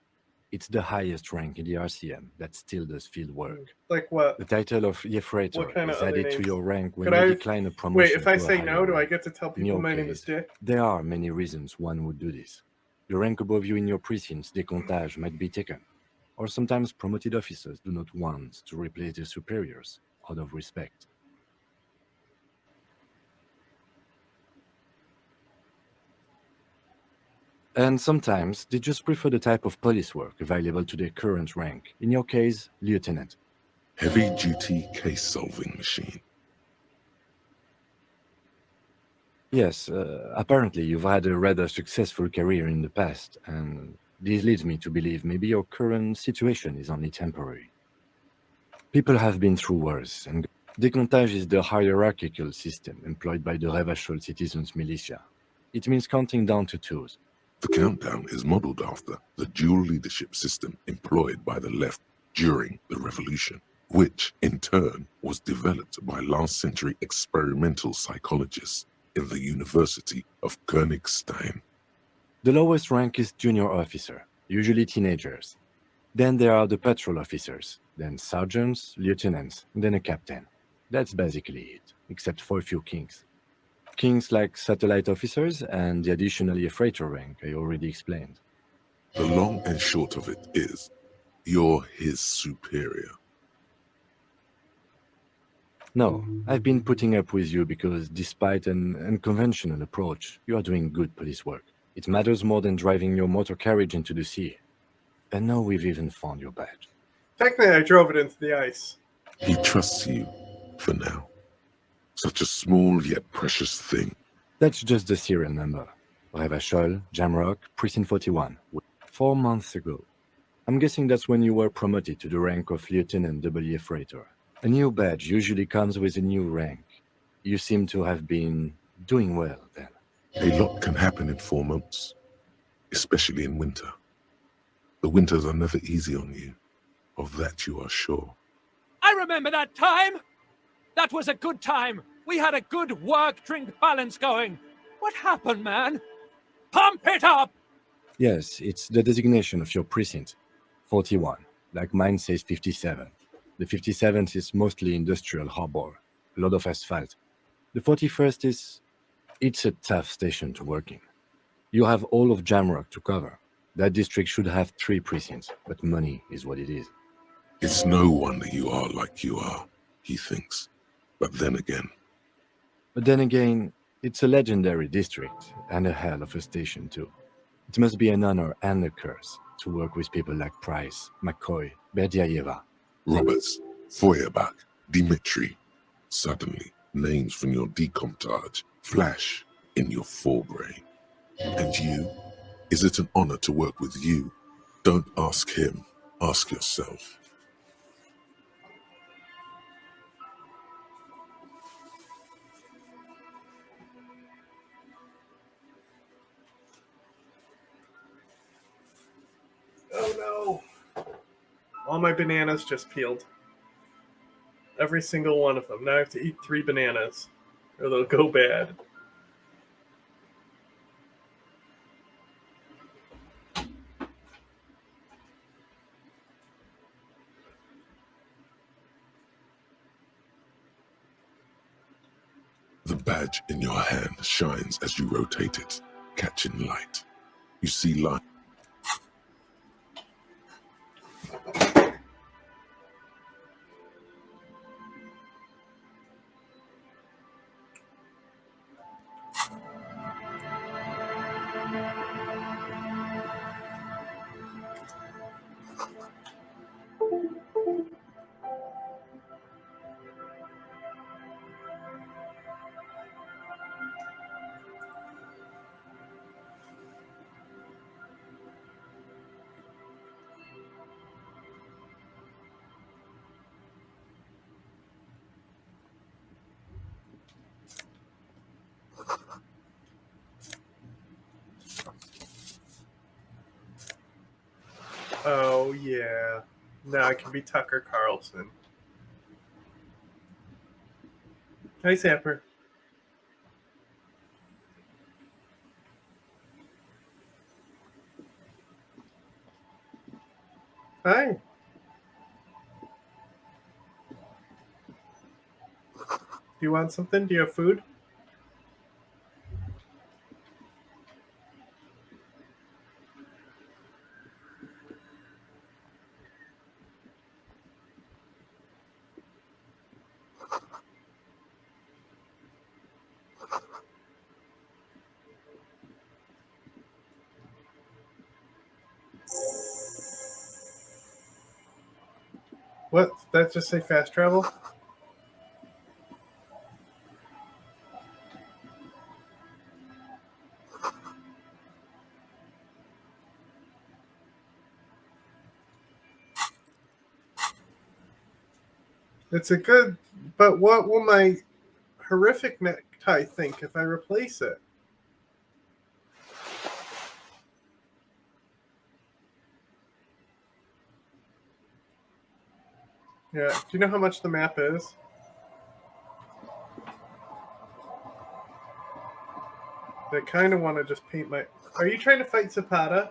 It's the highest rank in the RCM that still does field work. Like what? The title of Freighter is added to your rank when you decline a promotion. Wait, if I to a say higher no, do I rank. get to tell In people your my name case, is Dick? There are many reasons one would do this. The rank above you in your precinct's décomptage might be taken, or sometimes promoted officers do not want to replace their superiors out of respect. And sometimes they just prefer the type of police work available to their current rank. In your case, lieutenant. Heavy-duty case-solving machine. Yes, apparently you've had a rather successful career in the past, and this leads me to believe maybe your current situation is only temporary. People have been through worse, and décomptage is the hierarchical system employed by the Revachol citizens militia. It means counting down to twos. The countdown is modeled after the dual leadership system employed by the left during the revolution, which in turn was developed by last-century experimental psychologists in the University of Königstein. The lowest rank is junior officer, usually teenagers. Then there are the patrol officers, then sergeants, lieutenants, then a captain. That's basically it, except for a few kings. Kings like satellite officers and the additionally freighter rank I already explained. The long and short of it is, you're his superior. No, I've been putting up with you because despite an unconventional approach, you are doing good police work. It matters more than driving your motor carriage into the sea. And now we've even found your badge. Technically, I drove it into the ice. He trusts you, for now. Such a small yet precious thing. That's just the serial number. Revachol, Jamrock, Precinct 41. 4 months ago. I'm guessing that's when you were promoted to the rank of Lieutenant W. Freighter. A new badge usually comes with a new rank. You seem to have been doing well then. A lot can happen in 4 months, especially in winter. The winters are never easy on you. Of that you are sure. I remember that time! That was a good time. We had a good work-drink balance going. What happened, man? Pump it up! Yes, it's the designation of your precinct. 41. Like mine says 57. The 57th is mostly industrial harbor. A lot of asphalt. The 41st is... It's a tough station to work in. You have all of Jamrock to cover. That district should have 3 precincts, but money is what it is. It's no wonder you are like you are, he thinks. But then again, it's a legendary district, and a hell of a station too. It must be an honor and a curse to work with people like Price, McCoy, Berdiaeva. Roberts, Feuerbach, Dimitri. Suddenly, names from your decomptage flash in your forebrain. And you? Is it an honor to work with you? Don't ask him, ask yourself. Oh no! All my bananas just peeled. Every single one of them. Now I have to eat 3 bananas, or they'll go bad. The badge in your hand shines as you rotate it, catching light. You see light. Oh yeah. Now I can be Tucker Carlson. Hi, Sapper. Hi. Do you want something? Do you have food? What? Did that just say fast travel? It's a good, but what will my horrific necktie think if I replace it? Yeah. Do you know how much the map is? I kind of want to just paint my... Are you trying to fight Zapata?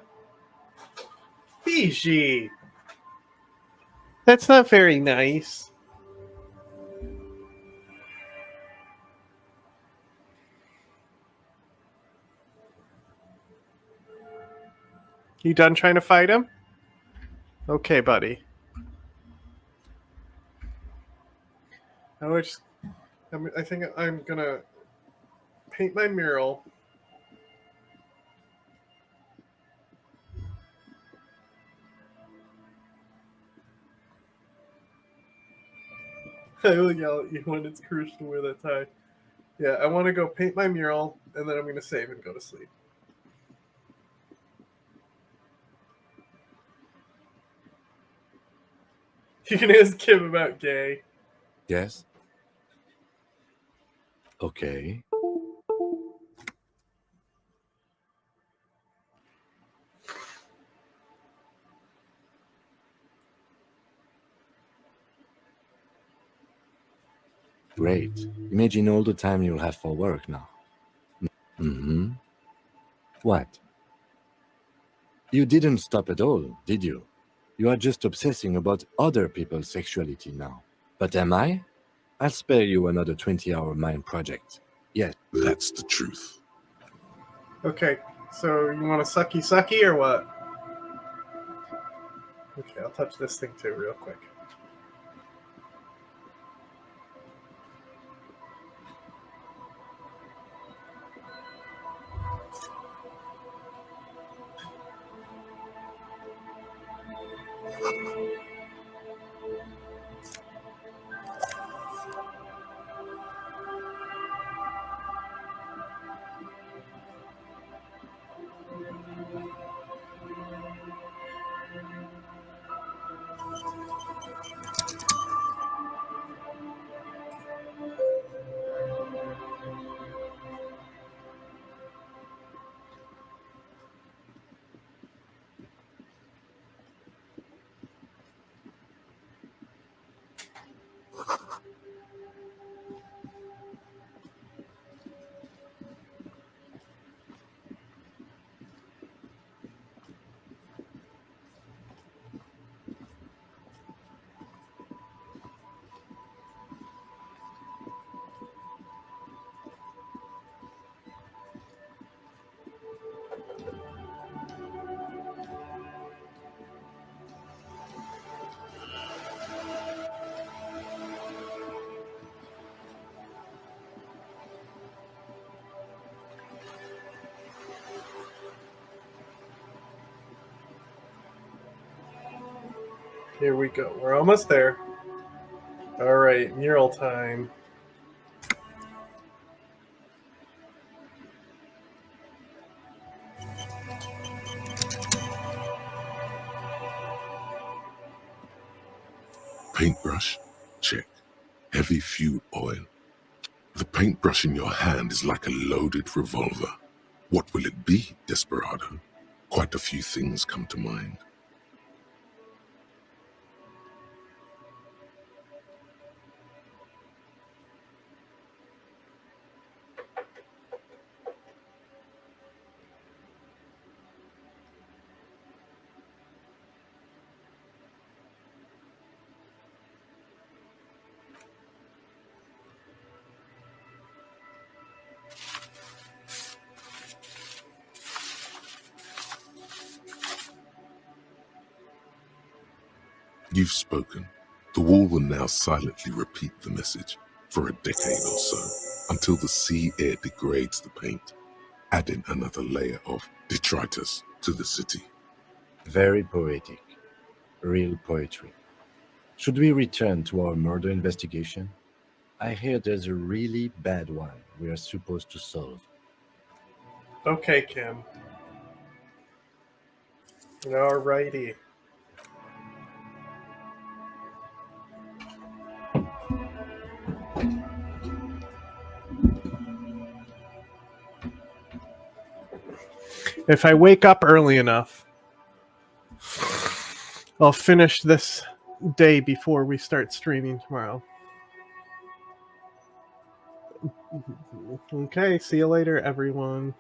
Fiji! That's not very nice. You done trying to fight him? Okay, buddy. I think I'm gonna paint my mural. I will yell at you when it's crucial to wear that tie. Yeah, I want to go paint my mural, and then I'm going to save and go to sleep. You can ask Kim about gay. Yes? Okay. Great. Imagine all the time you'll have for work now. Mm-hmm. What? You didn't stop at all, did you? You are just obsessing about other people's sexuality now. But am I? I'll spare you another 20-hour mind project. Yes. That's the truth. Okay, so you want a sucky or what? Okay, I'll touch this thing too real quick. Here we go. We're almost there. All right, mural time. Paintbrush? Check. Heavy fuel oil. The paintbrush in your hand is like a loaded revolver. What will it be, Desperado? Quite a few things come to mind. You've spoken. The wall will now silently repeat the message for a decade or so, until the sea air degrades the paint, adding another layer of detritus to the city. Very poetic. Real poetry. Should we return to our murder investigation? I hear there's a really bad one we are supposed to solve. Okay, Kim. Alrighty. If I wake up early enough, I'll finish this day before we start streaming tomorrow. Okay, see you later, everyone.